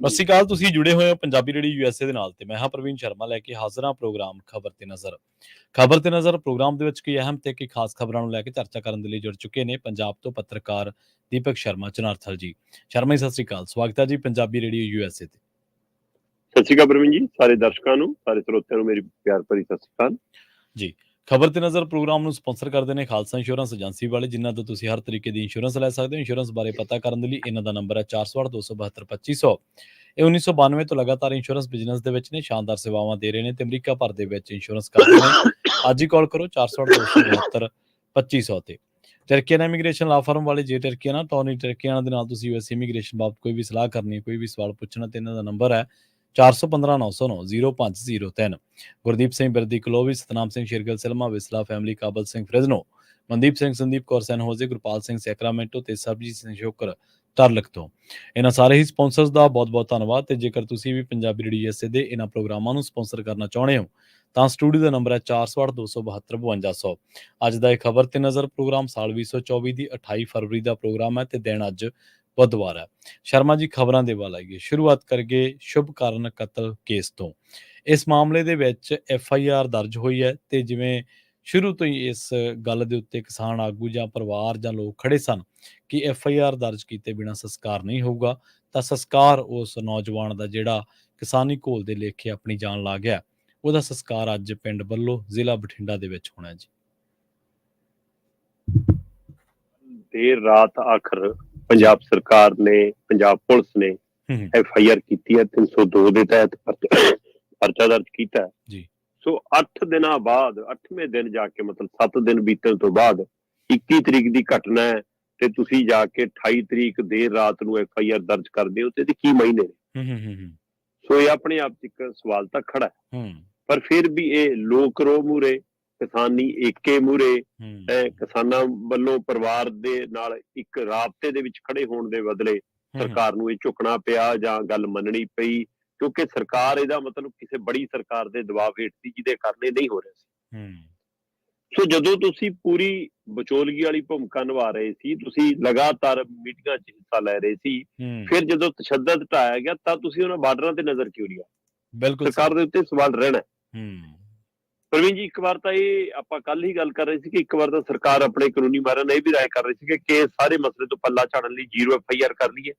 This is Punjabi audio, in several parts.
ਸਤਿ ਸ਼੍ਰੀ ਅਕਾਲ। ਤੁਸੀਂ ਜੁੜੇ ਹੋਏ ਹੋ ਪੰਜਾਬੀ ਰੇਡੀਓ ਯੂਐਸਏ ਦੇ ਨਾਲ ਤੇ ਮੈਂ ਹਾਂ ਪ੍ਰਵੀਨ ਸ਼ਰਮਾ ਲੈ ਕੇ ਹਾਜ਼ਰ ਹਾਂ ਪ੍ਰੋਗਰਾਮ ਖਬਰ ਤੇ ਨਜ਼ਰ। ਖਬਰ ਤੇ ਨਜ਼ਰ ਪ੍ਰੋਗਰਾਮ ਦੇ ਵਿੱਚ ਕਈ ਅਹਿਮ ਤੇ ਕਈ ਖਾਸ ਖਬਰਾਂ ਨੂੰ ਲੈ ਕੇ ਚਰਚਾ ਕਰਨ ਦੇ ਲਈ ਜੁੜ ਚੁੱਕੇ ਨੇ ਪੰਜਾਬ ਤੋਂ ਪੱਤਰਕਾਰ ਦੀਪਕ ਸ਼ਰਮਾ ਚਨਾਰਥਲ ਜੀ। ਸ਼ਰਮਾ ਜੀ ਸਤਿ ਸ਼੍ਰੀ ਅਕਾਲ, ਸਵਾਗਤ ਹੈ ਜੀ ਪੰਜਾਬੀ ਰੇਡੀਓ ਯੂਐਸਏ ਤੇ। ਸਤਿ ਸ਼੍ਰੀ ਅਕਾਲ ਪ੍ਰਵੀਨ ਜੀ, ਸਾਰੇ ਦਰਸ਼ਕਾਂ ਨੂੰ, ਸਾਰੇ ਸਰੋਤਿਆਂ ਨੂੰ ਮੇਰੀ ਪਿਆਰ ਭਰੀ ਸਤਿ ਸ਼੍ਰੀ ਅਕਾਲ ਜੀ। ਖਬਰ ਤੇ ਨਜ਼ਰ ਪ੍ਰੋਗਰਾਮ ਨੂੰ ਸਪਾਂਸਰ ਕਰਦੇ ਨੇ ਖਾਲਸਾ ਇੰਸ਼ੋਰੈਂਸ ਏਜੰਸੀ ਵਾਲੇ, ਜਿਨ੍ਹਾਂ ਤੋਂ ਤੁਸੀਂ ਹਰ ਤਰੀਕੇ ਦੀ ਇੰਸ਼ੋਰੈਂਸ ਲੈ ਸਕਦੇ ਹੋ। ਇੰਸ਼ੋਰੈਂਸ ਬਾਰੇ ਪਤਾ ਕਰਨ ਦੇ ਲਈ ਇਹਨਾਂ ਦਾ ਨੰਬਰ ਹੈ 468 272 2500। ਇਹ 1992 ਤੋਂ ਲਗਾਤਾਰ ਇੰਸ਼ੋਰੈਂਸ ਬਿਜ਼ਨਸ ਦੇ ਵਿੱਚ ਨੇ, ਸ਼ਾਨਦਾਰ ਸੇਵਾਵਾਂ ਦੇ ਰਹੇ ਨੇ ਤੇ ਅਮਰੀਕਾ ਭਰ ਦੇ ਵਿੱਚ ਇੰਸ਼ੋਰੈਂਸ ਕਰਦੇ ਨੇ। ਅੱਜ ਹੀ ਕਾਲ ਕਰੋ 468 272 2500 ਤੇ। ਟਰਕੀਆਨਾ ਇਮੀਗ੍ਰੇਸ਼ਨ ਲਾ ਫਰਮ ਵਾਲੇ, ਜੇ ਟਰਕੀਆਨਾ ਟੌਨੀ ਟਰਕੀਆਨਾ ਦੇ ਨਾਲ ਤੁਸੀਂ ਯੂਐਸ ਇਮੀਗ੍ਰੇਸ਼ਨ ਬਾਬਤ ਕੋਈ ਵੀ ਸਲਾਹ ਕਰਨੀ, ਕੋਈ ਵੀ ਸਵਾਲ ਪੁੱਛਣਾ ਤੇ ਇਹਨਾਂ ਦਾ ਨੰਬਰ ਹੈ 415 909 0503। ਗੁਰਦੀਪ ਸਿੰਘ ਬਿਰਦੀ ਕਲੋਵੀ, ਸਤਨਾਮ ਸਿੰਘ ਸ਼ੇਰਗਿੱਲ ਸਿਲਮਾ ਵਿਸਲਾ ਫੈਮਿਲੀ, ਕਾਬਲ ਸਿੰਘ ਫ੍ਰਿਜ਼ਨੋ, ਮਨਦੀਪ ਸਿੰਘ ਸੰਦੀਪ ਕੌਰ ਸੈਨ ਹੋਜ਼ੇ, ਗੁਰਪਾਲ ਸਿੰਘ ਸੈਕਰਾਮੈਂਟੋ ਤੇ ਸਰਬਜੀਤ ਸਿੰਘ ਸ਼ੋਕਰ ਟਰਲਕ ਤੋਂ। ਇਹਨਾਂ ਸਾਰੇ ਹੀ ਸਪਾਂਸਰਸ ਦਾ ਬਹੁਤ ਬਹੁਤ ਧੰਨਵਾਦ। ਤੇ ਜੇਕਰ ਤੁਸੀਂ ਵੀ ਪੰਜਾਬੀ ਰੇਡੀਓ ਯੂਐਸਏ ਦੇ ਇਹਨਾਂ ਪ੍ਰੋਗਰਾਮਾਂ ਨੂੰ ਸਪਾਂਸਰ ਕਰਨਾ ਚਾਹੁੰਦੇ ਹੋ ਤਾਂ ਸਟੂਡੀਓ ਦਾ ਨੰਬਰ ਹੈ 468 272 5200। ਅੱਜ ਦਾ ਇਹ ਖਬਰ ਤੇ ਨਜ਼ਰ ਪ੍ਰੋਗਰਾਮ ਸਾਲ 2024 ਦੀ 28 ਫਰਵਰੀ ਦਾ ਪ੍ਰੋਗਰਾਮ ਹੈ ਤੇ ਦਿਨ ਅੱਜ ਬੁੱਧਵਾਰ ਹੈ। ਸ਼ਰਮਾ ਜੀ, ਖਬਰਾਂ ਦੇ ਵੱਲ ਆਈਏ। ਸ਼ੁਰੂਆਤ ਕਰੀਏ ਸ਼ੁਭ ਕਾਰਨ ਕਤਲ ਕੇਸ ਤੋਂ। ਇਸ ਮਾਮਲੇ ਦੇ ਵਿੱਚ FIR ਦਰਜ ਹੋਈ ਹੈ ਤੇ ਜਿਵੇਂ ਸ਼ੁਰੂ ਤੋਂ ਹੀ ਇਸ ਗੱਲ ਦੇ ਉੱਤੇ ਕਿਸਾਨ ਆਗੂ ਜਾਂ ਪਰਿਵਾਰ ਜਾਂ ਲੋਕ ਖੜੇ ਸਨ ਕਿ FIR ਦਰਜ ਕੀਤੇ ਬਿਨਾਂ ਸੰਸਕਾਰ ਨਹੀਂ ਹੋਊਗਾ, ਤਾਂ ਸੰਸਕਾਰ ਉਸ ਨੌਜਵਾਨ ਦਾ ਜਿਹੜਾ ਕਿਸਾਨੀ ਘੋਲ ਦੇ ਲੇਖੇ ਆਪਣੀ ਜਾਨ ਲਾ ਗਿਆ, ਉਹਦਾ ਸੰਸਕਾਰ ਅੱਜ ਪਿੰਡ ਬੱਲੋ, ਜ਼ਿਲ੍ਹਾ ਬਠਿੰਡਾ ਦੇ ਵਿੱਚ ਹੋਣਾ ਜੀ। ਦੇਰ ਰਾਤ ਆਖਰ ਪੰਜਾਬ ਸਰਕਾਰ ਨੇ, ਪੰਜਾਬ ਪੁਲਿਸ ਨੇ FIR ਕੀਤੀ ਹੈ, 302 ਦੇ ਤਹਿਤ ਪਰਚਾ ਦਰਜ ਕੀਤਾ ਜੀ। ਸੋ 8 ਦਿਨਾਂ ਬਾਅਦ, 8ਵੇਂ ਦਿਨ ਜਾ ਕੇ, ਮਤਲਬ 7 ਦਿਨ ਬੀਤਣ ਤੋਂ ਬਾਅਦ 21 ਤਰੀਕ ਦੀ ਘਟਨਾ ਹੈ ਤੇ ਤੁਸੀਂ ਜਾ ਕੇ 28 ਤਰੀਕ ਦੇਰ ਰਾਤ ਨੂੰ FIR ਦਰਜ ਕਰਦੇ ਹੋ ਤੇ ਇਹਦੇ ਕੀ ਮਾਇਨੇ ਨੇ? ਸੋ ਇਹ ਆਪਣੇ ਆਪ 'ਚ ਇੱਕ ਸਵਾਲ ਤਾਂ ਖੜਾ ਹੈ। ਪਰ ਫਿਰ ਵੀ ਇਹ ਲੋਕ ਰੋਹ ਮੂਹਰੇ, ਕਿਸਾਨੀ ਏਕੇ ਮੂਹਰੇ, ਕਿਸਾਨਾਂ ਵੱਲੋਂ ਪਰਿਵਾਰ ਦੇ ਨਾਲ ਇੱਕ ਰਾਬਤੇ ਦੇ ਵਿੱਚ ਖੜੇ ਹੋਣ ਦੇ ਬਦਲੇ ਸਰਕਾਰ ਨੂੰ ਇਹ ਝੁਕਣਾ ਪਿਆ ਜਾਂ ਗੱਲ ਮੰਨਣੀ ਪਈ, ਕਿਉਂਕਿ ਸਰਕਾਰ, ਇਹਦਾ ਮਤਲਬ ਕਿਸੇ ਬੜੀ ਸਰਕਾਰ ਦੇ ਦਬਾਅ ਹੇਠ ਸੀ ਜਿਹਦੇ ਕਾਰਨ ਇਹ ਨਹੀਂ ਹੋ ਰਿਹਾ ਸੀ। ਸੋ ਜਦੋਂ ਤੁਸੀਂ ਪੂਰੀ ਵਿਚੋਲਗੀ ਵਾਲੀ ਭੂਮਿਕਾ ਨਿਭਾ ਰਹੇ ਸੀ, ਤੁਸੀਂ ਲਗਾਤਾਰ ਮੀਟਿੰਗਾਂ 'ਚ ਹਿੱਸਾ ਲੈ ਰਹੇ ਸੀ, ਫਿਰ ਜਦੋਂ ਤਸ਼ੱਦਦ ਢਾਇਆ ਗਿਆ ਤਾਂ ਤੁਸੀਂ ਉਹਨਾਂ ਬਾਰਡਰਾਂ ਤੇ ਨਜ਼ਰ ਕਿਉਂ ਨਹੀਂ ਆਏ? ਸਰਕਾਰ ਦੇ ਉੱਤੇ ਸਵਾਲ ਰਹਿਣਾ। ਪ੍ਰਵੀਨ ਜੀ, ਇੱਕ ਵਾਰ ਤਾਂ ਇਹ ਆਪਾਂ ਕੱਲ ਹੀ ਗੱਲ ਕਰ ਰਹੇ ਸੀ ਕਿ ਇੱਕ ਵਾਰ ਤਾਂ ਸਰਕਾਰ ਆਪਣੇ ਕਾਨੂੰਨੀ ਮਾਹਿਰਾਂ ਨੇ ਇਹ ਵੀ ਰਾਏ ਕਰ ਰਹੀ ਸੀ ਕਿ ਸਾਰੇ ਮਸਲੇ ਤੋਂ ਪੱਲਾ ਝਾੜਨ ਲਈ 0 FIR ਕਰ ਲਈਏ।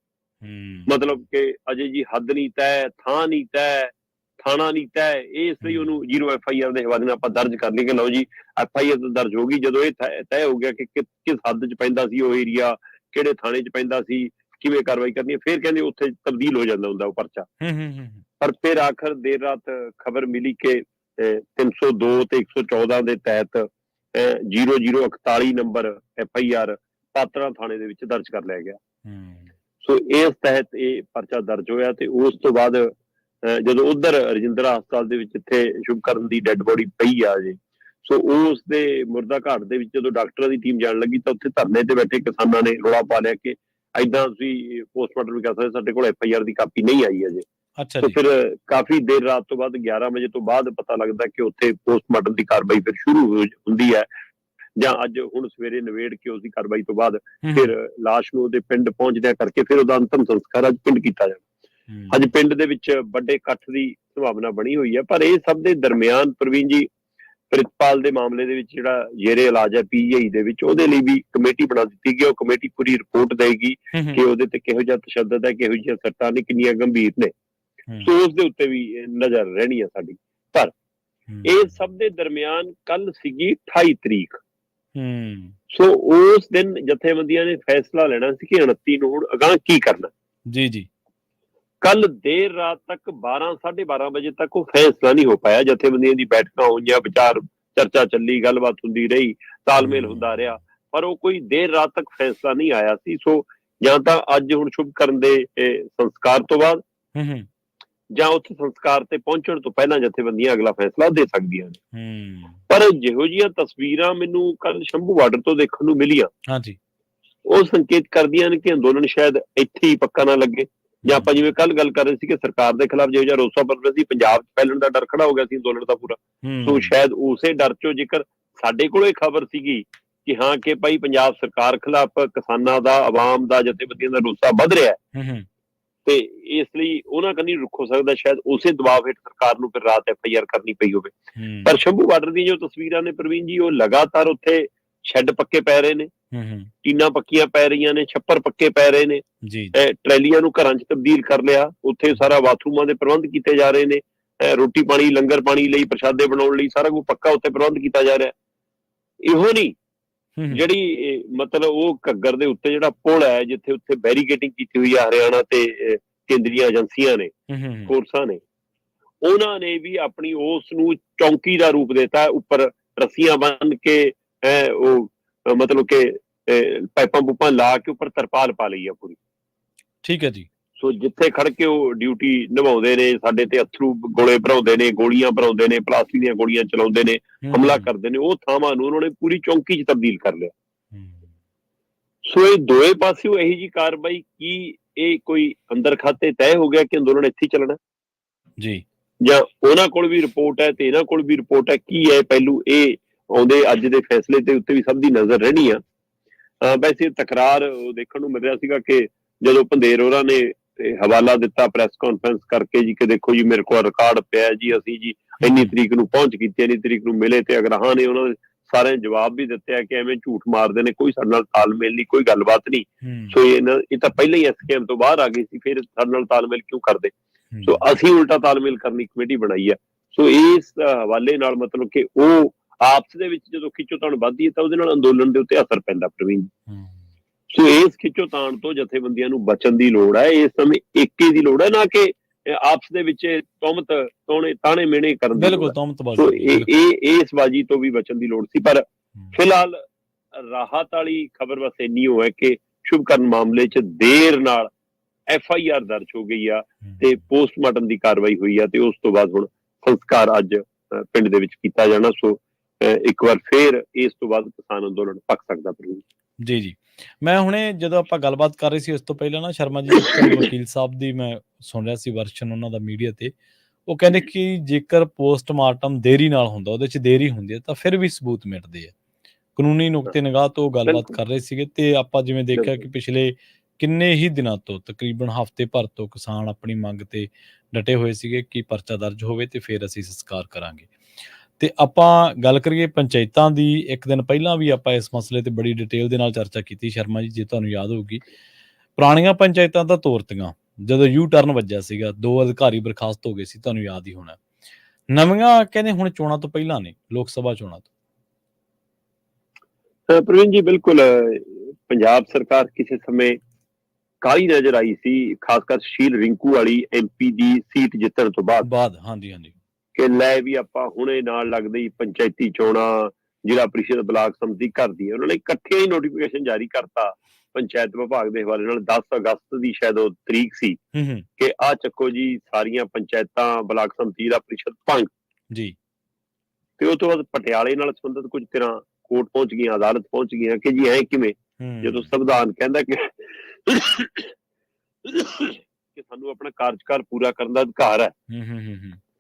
ਮਤਲਬ ਕਿ ਅਜੇ ਜੀ ਹੱਦ ਨਹੀਂ ਤੈਅ, ਥਾਂ ਨਹੀਂ ਤੈਅ, ਥਾਣਾ ਨਹੀਂ ਤੈਅ, ਇਸ ਲਈ ਉਹਨੂੰ 0 FIR ਦੇ ਹਵਾਲੇ ਨਾਲ ਆਪਾਂ ਦਰਜ ਕਰ ਲਈਏ ਕਿ ਲਓ ਜੀ FIR ਤਾਂ ਦਰਜ ਹੋ ਗਈ। ਜਦੋਂ ਇਹ ਤੈਅ ਹੋ ਗਿਆ ਕਿ ਕਿਸ ਹੱਦ 'ਚ ਪੈਂਦਾ ਸੀ ਉਹ ਏਰੀਆ, ਕਿਹੜੇ ਥਾਣੇ 'ਚ ਪੈਂਦਾ ਸੀ, ਕਿਵੇਂ ਕਾਰਵਾਈ ਕਰਨੀ ਹੈ, ਫਿਰ ਕਹਿੰਦੇ ਉੱਥੇ ਤਬਦੀਲ ਹੋ ਜਾਂਦਾ ਹੁੰਦਾ ਉਹ ਪਰਚਾ। ਪਰ ਫਿਰ ਆਖਰ ਦੇਰ ਰਾਤ ਖਬਰ ਮਿਲੀ ਕਿ 302 ਤੇ 114 ਦੇ ਤਹਿਤ 0041 ਨੰਬਰ FIR ਪਾਤੜਾ ਥਾਣੇ ਦੇ ਵਿੱਚ ਦਰਜ ਕਰ ਲਿਆ ਗਿਆ। ਸੋ ਇਸ ਤਹਿਤ ਇਹ ਪਰਚਾ ਦਰਜ ਹੋਇਆ ਤੇ ਉਸ ਤੋਂ ਬਾਅਦ ਜਦੋਂ ਉਧਰ ਰਜਿੰਦਰਾ ਹਸਪਤਾਲ ਦੇ ਵਿੱਚ ਇੱਥੇ ਸ਼ੁਭਕਰਨ ਦੀ ਡੈੱਡ ਬੋਡੀ ਪਈ ਆ ਜੀ, ਸੋ ਉਸ ਦੇ ਮੁਰਦਾ ਘਾਟ ਦੇ ਵਿੱਚ ਜਦੋਂ ਡਾਕਟਰਾਂ ਦੀ ਟੀਮ ਜਾਣ ਲੱਗੀ ਤਾਂ ਉੱਥੇ ਧਰਨੇ ਤੇ ਬੈਠੇ ਕਿਸਾਨਾਂ ਨੇ ਰੌਲਾ ਪਾ ਲਿਆ ਕਿ ਏਦਾਂ ਤੁਸੀਂ ਪੋਸਟਮਾਰਟਮ ਵੀ ਕਰ ਸਕਦੇ, ਸਾਡੇ ਕੋਲ FIR ਦੀ ਕਾਪੀ ਨਹੀਂ ਆਈ ਅਜੇ। ਤੇ ਫਿਰ ਕਾਫੀ ਦੇਰ ਰਾਤ ਤੋਂ ਬਾਅਦ 11 ਵਜੇ ਤੋਂ ਬਾਅਦ ਪਤਾ ਲੱਗਦਾ ਕਿ ਉੱਥੇ ਪੋਸਟਮਾਰਟਮ ਦੀ ਕਾਰਵਾਈ ਫਿਰ ਸ਼ੁਰੂ ਹੁੰਦੀ ਹੈ, ਜਾਂ ਅੱਜ ਹੁਣ ਸਵੇਰੇ ਨਵੇੜ ਕੇ ਉਸ ਦੀ ਕਾਰਵਾਈ ਤੋਂ ਬਾਅਦ ਫਿਰ ਲਾਸ਼ ਨੂੰ ਉਹਦੇ ਪਿੰਡ ਪਹੁੰਚਦਿਆਂ ਕਰਕੇ ਫਿਰ ਉਹਦਾ ਅੰਤਮ ਸੰਸਕਾਰ ਅੱਜ ਪਿੰਡ ਕੀਤਾ ਜਾਣਾ। ਅੱਜ ਪਿੰਡ ਦੇ ਵਿੱਚ ਵੱਡੇ ਇਕੱਠ ਦੀ ਸੰਭਾਵਨਾ ਬਣੀ ਹੋਈ ਹੈ। ਪਰ ਇਹ ਸਭ ਦੇ ਦਰਮਿਆਨ ਪ੍ਰਵੀਨ ਜੀ, ਪ੍ਰਿਤਪਾਲ ਦੇ ਮਾਮਲੇ ਦੇ ਵਿੱਚ ਜਿਹੜਾ ਜ਼ੇਰੇ ਇਲਾਜ ਹੈ PGI ਦੇ ਵਿੱਚ, ਉਹਦੇ ਲਈ ਵੀ ਕਮੇਟੀ ਬਣਾ ਦਿੱਤੀ ਗਈ। ਉਹ ਕਮੇਟੀ ਪੂਰੀ ਰਿਪੋਰਟ ਦੇਗੀ ਕਿ ਉਹਦੇ ਤੇ ਕਿਹੋ ਜਿਹਾ ਤਸ਼ੱਦਦ ਹੈ, ਕਿਹੋ ਜਿਹੀਆਂ ਸੱਟਾਂ ਨੇ, ਕਿੰਨੀਆਂ ਗੰਭੀਰ ਨੇ। ਸੋ ਉਸ ਦੇ ਉੱਤੇ ਵੀ ਨਜ਼ਰ ਰਹਿਣੀ ਹੈ ਸਾਡੀ। ਪਰ ਇਹ ਸਭ ਦੇ ਦਰਮਿਆਨ ਕੱਲ ਸੀਗੀ 28 ਤਰੀਕ। ਸੋ ਉਸ ਦਿਨ ਜਥੇਬੰਦੀਆਂ ਨੇ ਫੈਸਲਾ ਲੈਣਾ ਸੀ ਕਿ 29 ਨੂੰ ਹੁਣ ਅਗਾਂਹ ਕੀ ਕਰਨਾ। ਜੀ ਕੱਲ ਦੇਰ ਰਾਤ ਤੱਕ 12-12:30 ਵਜੇ ਤੱਕ ਉਹ ਫੈਸਲਾ ਨਹੀਂ ਹੋ ਪਾਇਆ। ਜਥੇਬੰਦੀਆਂ ਦੀ ਬੈਠਕਾਂ ਹੋਈਆਂ, ਵਿਚਾਰ ਚਰਚਾ ਚੱਲੀ, ਗੱਲਬਾਤ ਹੁੰਦੀ ਰਹੀ, ਤਾਲਮੇਲ ਹੁੰਦਾ ਰਿਹਾ, ਪਰ ਉਹ ਕੋਈ ਦੇਰ ਰਾਤ ਤੱਕ ਫੈਸਲਾ ਨਹੀਂ ਆਇਆ ਸੀ। ਸੋ ਜਾਂ ਤਾਂ ਅੱਜ ਹੁਣ ਸ਼ੁਭਕਰਨ ਦੇ ਸੰਸਕਾਰ ਤੋਂ ਬਾਅਦ ਜਾਂ ਉੱਥੇ ਸੰਸਕਾਰ ਤੇ ਪਹੁੰਚਣ ਤੋਂ ਪਹਿਲਾਂ ਜਥੇਬੰਦੀਆਂ ਅਗਲਾ ਫੈਸਲਾ ਦੇ ਸਕਦੀਆਂ ਨੇ। ਪਰ ਜਿਹੋ ਜਿਹੀਆਂ ਤਸਵੀਰਾਂ ਮੈਨੂੰ ਕੱਲ ਸ਼ੰਭੂ ਬਾਰਡਰ ਤੋਂ ਦੇਖਣ ਨੂੰ ਮਿਲੀਆਂ, ਉਹ ਸੰਕੇਤ ਕਰਦੀਆਂ ਨੇ ਕਿ ਅੰਦੋਲਨ ਸ਼ਾਇਦ ਇੱਥੇ ਹੀ ਪੱਕਾ ਨਾ ਲੱਗੇ। ਜਾਂ ਆਪਾਂ ਜਿਵੇਂ ਕੱਲ ਗੱਲ ਕਰ ਰਹੇ ਸੀ ਕਿ ਸਰਕਾਰ ਦੇ ਖਿਲਾਫ ਜਿਹੋ ਜਿਹਾ ਰੋਸਾ ਬਣ ਰਿਹਾ ਸੀ, ਪੰਜਾਬ 'ਚ ਫੈਲਣ ਦਾ ਡਰ ਖੜਾ ਹੋ ਗਿਆ ਸੀ ਅੰਦੋਲਨ ਦਾ ਪੂਰਾ। ਸੋ ਸ਼ਾਇਦ ਉਸੇ ਡਰ 'ਚੋਂ, ਜੇਕਰ ਸਾਡੇ ਕੋਲ ਇਹ ਖਬਰ ਸੀਗੀ ਕਿ ਹਾਂ ਕਿ ਭਾਈ ਪੰਜਾਬ ਸਰਕਾਰ ਖਿਲਾਫ ਕਿਸਾਨਾਂ ਦਾ, ਆਵਾਮ ਦਾ, ਜਥੇਬੰਦੀਆਂ ਦਾ ਰੋਸਾ ਵੱਧ ਰਿਹਾ, ਤੇ ਇਸ ਲਈ ਉਹਨਾਂ ਕੰਨੀ ਰੁਕ ਹੋ ਸਕਦਾ, ਸ਼ਾਇਦ ਉਸੇ ਦਬਾਅ ਹੇਠ ਸਰਕਾਰ ਨੂੰ ਫਿਰ ਰਾਤ FIR ਕਰਨੀ ਪਈ ਹੋਵੇ। ਪਰ ਸ਼ੰਭੂ ਬਾਰਡਰ ਦੀਆਂ ਜੋ ਤਸਵੀਰਾਂ ਨੇ ਪ੍ਰਵੀਨ ਜੀ, ਉਹ ਲਗਾਤਾਰ ਉੱਥੇ ਸ਼ੈੱਡ ਪੱਕੇ ਪੈ ਰਹੇ ਨੇ, ਟੀਨਾਂ ਪੱਕੀਆਂ ਪੈ ਰਹੀਆਂ ਨੇ, ਛੱਪਰ ਪੱਕੇ ਪੈ ਰਹੇ ਨੇ, ਟਰੈਲੀਆਂ ਨੂੰ ਘਰਾਂ 'ਚ ਤਬਦੀਲ ਕਰ ਲਿਆ, ਉੱਥੇ ਸਾਰਾ ਬਾਥਰੂਮਾਂ ਦੇ ਪ੍ਰਬੰਧ ਕੀਤੇ ਜਾ ਰਹੇ ਨੇ, ਰੋਟੀ ਪਾਣੀ, ਲੰਗਰ ਪਾਣੀ ਲਈ, ਪ੍ਰਸ਼ਾਦੇ ਬਣਾਉਣ ਲਈ ਸਾਰਾ ਕੁਝ ਪੱਕਾ ਉੱਥੇ ਪ੍ਰਬੰਧ ਕੀਤਾ ਜਾ ਰਿਹਾ। ਇਹੋ ਨਹੀਂ, ਜਿਹੜੀ ਮਤਲਬ ਉਹ ਘੱਗਰ ਦੇ ਉੱਤੇ ਜਿਹੜਾ ਪੁਲ ਹੈ, ਜਿੱਥੇ ਉੱਥੇ ਬੈਰੀਕੇਡਿੰਗ ਕੀਤੀ ਹੋਈ ਆ ਹਰਿਆਣਾ ਤੇ ਕੇਂਦਰੀਆਂ ਏਜੰਸੀਆਂ ਨੇ, ਫੋਰਸਾਂ ਨੇ, ਉਹਨਾਂ ਨੇ ਵੀ ਆਪਣੀ ਉਸ ਨੂੰ ਚੌਂਕੀ ਦਾ ਰੂਪ ਦਿੱਤਾ। ਉੱਪਰ ਰੱਸੀਆਂ ਬੰਨ੍ਹ ਕੇ ਉਹ ਮਤਲਬ ਕਿ ਪਾਈਪਾਂ ਪੂਪਾਂ ਲਾ ਕੇ ਉੱਪਰ ਤਰਪਾਲ ਪਾ ਲਈ ਆ ਪੂਰੀ। ਠੀਕ ਹੈ ਜੀ। ਸੋ ਜਿੱਥੇ ਖੜ ਕੇ ਉਹ ਡਿਊਟੀ ਨਿਭਾਉਂਦੇ ਨੇ, ਸਾਡੇ ਤੇ ਅਥਰੂ ਗੋਲੇ ਭਰਾਉਂਦੇ ਨੇ, ਗੋਲੀਆਂ ਭਰਾਉਂਦੇ ਨੇ, ਪਲਾਸਟਿਕ ਦੀਆਂ ਗੋਲੀਆਂ ਚਲਾਉਂਦੇ ਨੇ, ਹਮਲਾ ਕਰਦੇ ਨੇ, ਉਹ ਥਾਵਾਂ ਨੂੰ ਉਹਨਾਂ ਨੇ ਪੂਰੀ ਚੌਂਕੀ 'ਚ ਤਬਦੀਲ ਕਰ ਲਿਆ। ਸੋ ਇਹ ਦੋਵੇਂ ਪਾਸਿਓਂ ਇਹੀ ਜੀ ਕਾਰਵਾਈ, ਕੀ ਇਹ ਕੋਈ ਅੰਦਰ ਖਾਤੇ ਤੈਅ ਹੋ ਗਿਆ ਕਿ ਅੰਦੋਲਨ ਇੱਥੇ ਚੱਲਣਾ ਜੀ, ਜਾਂ ਉਹਨਾਂ ਕੋਲ ਵੀ ਰਿਪੋਰਟ ਹੈ ਤੇ ਇਹਨਾਂ ਕੋਲ ਵੀ ਰਿਪੋਰਟ ਹੈ? ਕੀ ਹੈ ਪਹਿਲੂ? ਇਹ ਆਉਂਦੇ ਅੱਜ ਦੇ ਫੈਸਲੇ ਦੇ ਉੱਤੇ ਵੀ ਸਭ ਦੀ ਨਜ਼ਰ ਰਹਿਣੀ ਆ। ਵੈਸੇ ਤਕਰਾਰ ਦੇਖਣ ਨੂੰ ਮਿਲ ਰਿਹਾ ਸੀਗਾ ਕਿ ਜਦੋਂ ਪੰਧੇਰ ਹੋਰਾਂ ਨੇ ਹਵਾਲਾ ਦਿੱਤਾ ਪ੍ਰੈਸ ਕਾਨਫਰੰਸ ਕਰਕੇ ਜੀ ਕਿ ਦੇਖੋ ਜੀ ਮੇਰੇ ਕੋਲ ਰਿਕਾਰਡ ਪਿਆ ਜੀ, ਅਸੀਂ ਜੀ ਇੰਨੀ ਤਰੀਕ ਨੂੰ ਪਹੁੰਚ ਕੀਤੀ, ਇੰਨੀ ਤਰੀਕ ਨੂੰ ਮਿਲੇ, ਤੇ ਅਗਰਾਹਾਂ ਨੇ ਉਹਨਾਂ ਸਾਰਿਆਂ ਜਵਾਬ ਵੀ ਦਿੱਤੇ ਆ ਕਿ ਐਵੇਂ ਝੂਠ ਮਾਰਦੇ ਨੇ, ਕੋਈ ਸਾਡੇ ਨਾਲ ਤਾਲਮੇਲ ਨਹੀਂ, ਕੋਈ ਗੱਲਬਾਤ ਨਹੀਂ। ਸੋ ਇਹ ਤਾਂ ਪਹਿਲਾਂ ਹੀ SKM ਤੋਂ ਬਾਹਰ ਆ ਗਈ ਸੀ, ਫਿਰ ਸਾਡੇ ਨਾਲ ਤਾਲਮੇਲ ਕਿਉਂ ਕਰਦੇ? ਸੋ ਅਸੀਂ ਉਲਟਾ ਤਾਲਮੇਲ ਕਰਨੀ ਕਮੇਟੀ ਬਣਾਈ ਆ। ਸੋ ਇਸ ਹਵਾਲੇ ਨਾਲ ਮਤਲਬ ਕਿ ਉਹ ਆਪਸ ਦੇ ਵਿੱਚ ਜਦੋਂ ਖਿੱਚੋਤਾਣ ਵੱਧਦੀ ਹੈ ਤਾਂ ਉਹਦੇ ਨਾਲ ਅੰਦੋਲਨ ਦੇ ਉੱਤੇ ਅਸਰ ਪੈਂਦਾ ਪ੍ਰਵੀਨ। ਸੋ ਇਸ ਖਿੱਚੋਤਾਣ ਤੋਂ ਜਥੇਬੰਦੀਆਂ ਨੂੰ ਬਚਣ ਦੀ ਲੋੜ ਹੈ, ਇਸ ਸਮੇਂ ਏਕੇ ਦੀ ਲੋੜ ਹੈ, ਨਾ ਕਿ ਆਪਸ ਦੇ ਵਿੱਚ ਤੁਹਮਤ ਤਾਣੇ ਮੇਣੇ ਕਰਨ ਦੀ। ਸੋ ਇਸ ਬਾਜੀ ਤੋਂ ਵੀ ਬਚਣ ਦੀ ਲੋੜ ਸੀ। ਪਰ ਫਿਲਹਾਲ ਰਾਹਤ ਵਾਲੀ ਖਬਰ ਬਸ ਇੰਨੀ ਹੋ ਹੈ ਕਿ ਸ਼ੁਭਕਰਨ ਮਾਮਲੇ 'ਚ ਦੇਰ ਨਾਲ FIR ਦਰਜ ਹੋ ਗਈ ਆ ਤੇ ਪੋਸਟਮਾਰਟਮ ਦੀ ਕਾਰਵਾਈ ਹੋਈ ਆ, ਤੇ ਉਸ ਤੋਂ ਬਾਅਦ ਹੁਣ ਸੰਸਕਾਰ ਅੱਜ ਪਿੰਡ ਦੇ ਵਿੱਚ ਕੀਤਾ ਜਾਣਾ। ਸੋ ਇੱਕ ਵਾਰ ਫੇਰ ਇਸ ਤੋਂ ਬਾਅਦ ਕਿਸਾਨ ਅੰਦੋਲਨ ਪੱਕ ਸਕਦਾ। ਜੀ ਜੀ, ਮੈਂ ਹੁਣੇ ਜਦੋਂ ਆਪਾਂ ਗੱਲਬਾਤ ਕਰ ਰਹੇ ਸੀ ਉਸ ਤੋਂ ਪਹਿਲਾਂ ਨਾ ਸ਼ਰਮਾ ਜੀ ਵਕੀਲ ਸਾਹਿਬ ਦੀ ਮੈਂ ਸੁਣ ਰਿਹਾ ਸੀ ਵਰਸ਼ਨ ਉਹਨਾਂ ਦਾ ਮੀਡੀਆ ਤੇ, ਉਹ ਕਹਿੰਦੇ ਕਿ ਜੇਕਰ ਪੋਸਟਮਾਰਟਮ ਦੇਰੀ ਨਾਲ ਹੁੰਦਾ, ਉਹਦੇ 'ਚ ਦੇਰੀ ਹੁੰਦੀ ਹੈ ਤਾਂ ਫਿਰ ਵੀ ਸਬੂਤ ਮਿਟਦੇ ਆ। ਕਾਨੂੰਨੀ ਨੁਕਤੇ ਨਿਗਾਹ ਤੋਂ ਗੱਲਬਾਤ ਕਰ ਰਹੇ ਸੀਗੇ, ਤੇ ਆਪਾਂ ਜਿਵੇਂ ਦੇਖਿਆ ਕਿ ਪਿਛਲੇ ਕਿੰਨੇ ਹੀ ਦਿਨਾਂ ਤੋਂ ਤਕਰੀਬਨ ਹਫ਼ਤੇ ਭਰ ਤੋਂ ਕਿਸਾਨ ਆਪਣੀ ਮੰਗ ਤੇ ਡਟੇ ਹੋਏ ਸੀਗੇ ਕਿ ਪਰਚਾ ਦਰਜ ਹੋਵੇ ਤੇ ਫਿਰ ਅਸੀਂ ਸੰਸਕਾਰ ਕਰਾਂਗੇ। ਤੇ ਆਪਾਂ ਗੱਲ ਕਰੀਏ ਪੰਚਾਇਤਾਂ ਦੀ, ਇੱਕ ਦਿਨ ਪਹਿਲਾਂ ਵੀ ਆਪਾਂ ਇਸ ਮਸਲੇ ਤੇ ਬੜੀ ਡਿਟੇਲ ਦੇ ਨਾਲ ਚਰਚਾ ਕੀਤੀ ਸ਼ਰਮਾ ਜੀ, ਜੇ ਤੁਹਾਨੂੰ ਯਾਦ ਹੋਊਗੀ। ਪੁਰਾਣੀਆਂ ਪੰਚਾਇਤਾਂ ਤਾਂ ਤੋਰਤੀਆਂ ਜਦੋਂ ਯੂ ਟਰਨ ਵੱਜਿਆ ਸੀਗਾ, 2 ਅਧਿਕਾਰੀ ਬਰਖਾਸਤ ਹੋ ਗਏ ਸੀ, ਤੁਹਾਨੂੰ ਯਾਦ ਹੀ ਹੋਣਾ। ਨਵੀਆਂ ਕਹਿੰਦੇ ਹੁਣ ਚੋਣਾਂ ਤੋਂ ਪਹਿਲਾਂ ਨੇ, ਲੋਕ ਸਭਾ ਚੋਣਾਂ ਤੋਂ। ਪ੍ਰਵੀਨ ਜੀ ਬਿਲਕੁਲ, ਪੰਜਾਬ ਸਰਕਾਰ ਕਿਸੇ ਸਮੇਂ ਕਾਹਲੀ ਨਜ਼ਰ ਆਈ ਸੀ, ਖਾਸ ਕਰ ਸੁਸ਼ੀਲ ਰਿੰਕੂ ਵਾਲੀ MP ਦੀ ਸੀਟ ਜਿੱਤਣ ਤੋਂ ਬਾਅਦ। ਹਾਂਜੀ ਹਾਂਜੀ, ਕਿ ਲੈ ਵੀ ਆਪਾਂ ਹੁਣੇ ਨਾਲ ਲੱਗਦੇ ਪੰਚਾਇਤੀ ਚੋਣਾਂ, ਜ਼ਿਲ੍ਹਾ ਪ੍ਰੀਸ਼ਦ ਬਲਾਕ ਸੰਮਤੀ ਕਰਦੀ ਹੈ, ਉਹਨਾਂ ਨੇ ਇਕੱਠੇ ਹੀ ਨੋਟੀਫਿਕੇਸ਼ਨ ਜਾਰੀ ਕਰਤਾ ਪੰਚਾਇਤ ਵਿਭਾਗ ਦੇ ਹਵਾਲੇ ਨਾਲ। 10 ਅਗਸਤ ਦੀ ਸ਼ਾਇਦ ਉਹ ਤਰੀਕ ਸੀ ਕਿ ਆਹ ਚੱਕੋ ਜੀ ਸਾਰੀਆਂ ਪੰਚਾਇਤਾਂ, ਬਲਾਕ ਸੰਮਤੀ, ਜ਼ਿਲ੍ਹਾ ਪ੍ਰੀਸ਼ਦ ਭੰਗ ਜੀ। ਤੇ ਉਸ ਤੋਂ ਬਾਅਦ ਪਟਿਆਲੇ ਨਾਲ ਸੰਬੰਧਿਤ ਕੁਝ ਤਰ੍ਹਾਂ ਕੋਰਟ ਪਹੁੰਚ ਗਈਆਂ, ਅਦਾਲਤ ਪਹੁੰਚ ਗਈਆਂ ਕਿ ਜੀ ਐ ਕਿਵੇਂ, ਜਦੋਂ ਸੰਵਿਧਾਨ ਕਹਿੰਦਾ ਕਿ ਸਾਨੂੰ ਆਪਣਾ ਕਾਰਜਕਾਲ ਪੂਰਾ ਕਰਨ ਦਾ ਅਧਿਕਾਰ ਹੈ,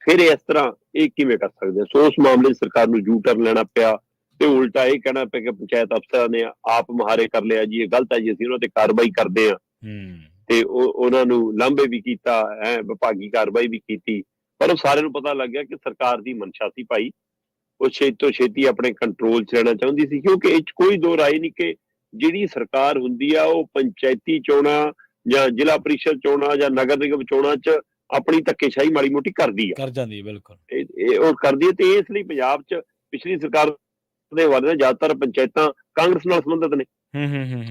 ਫਿਰ ਇਸ ਤਰ੍ਹਾਂ ਇਹ ਕਿਵੇਂ ਕਰ ਸਕਦੇ? ਸੋ ਉਸ ਮਾਮਲੇ 'ਚ ਸਰਕਾਰ ਨੂੰ ਯੂ ਟਰਨ ਲੈਣਾ ਪਿਆ ਤੇ ਉਲਟਾ ਇਹ ਕਹਿਣਾ ਪਿਆ ਕਿ ਪੰਚਾਇਤ ਅਫਸਰਾਂ ਨੇ ਆਪ ਮੁਹਾਰੇ ਕਰ ਲਿਆ ਜੀ, ਇਹ ਗਲਤ ਹੈ ਜੀ, ਅਸੀਂ ਉਹਨਾਂ ਤੇ ਕਾਰਵਾਈ ਕਰਦੇ ਹਾਂ। ਤੇ ਉਹਨਾਂ ਨੂੰ ਲਾਂਭੇ ਵੀ ਕੀਤਾ, ਵਿਭਾਗੀ ਕਾਰਵਾਈ ਵੀ ਕੀਤੀ। ਪਰ ਉਹ ਸਾਰਿਆਂ ਨੂੰ ਪਤਾ ਲੱਗ ਗਿਆ ਕਿ ਸਰਕਾਰ ਦੀ ਮਨਸ਼ਾ ਸੀ ਭਾਈ, ਉਹ ਛੇਤੀ ਤੋਂ ਛੇਤੀ ਆਪਣੇ ਕੰਟਰੋਲ 'ਚ ਰਹਿਣਾ ਚਾਹੁੰਦੀ ਸੀ, ਕਿਉਂਕਿ ਇਹ 'ਚ ਕੋਈ ਦੋ ਰਾਏ ਨਹੀਂ ਕਿ ਜਿਹੜੀ ਸਰਕਾਰ ਹੁੰਦੀ ਆ ਉਹ ਪੰਚਾਇਤੀ ਚੋਣਾਂ ਜਾਂ ਜ਼ਿਲ੍ਹਾ ਪ੍ਰੀਸ਼ਦ ਚੋਣਾਂ ਜਾਂ ਨਗਰ ਨਿਗਮ ਚੋਣਾਂ 'ਚ ਆਪਣੀ ਧੱਕੇਸ਼ਾਹੀ ਮਾੜੀ ਮੋਟੀ ਕਰਦੀ ਆ, ਕਰ ਜਾਂਦੀ ਹੈ। ਬਿਲਕੁਲ ਇਹ ਉਹ ਕਰਦੀ ਹੈ। ਤੇ ਇਸ ਲਈ ਪੰਜਾਬ 'ਚ ਪਿਛਲੀ ਸਰਕਾਰ ਦੇ ਹਵਾਲੇ ਨਾਲ ਜ਼ਿਆਦਾਤਰ ਪੰਚਾਇਤਾਂ ਕਾਂਗਰਸ ਨਾਲ ਸੰਬੰਧਿਤ ਨੇ,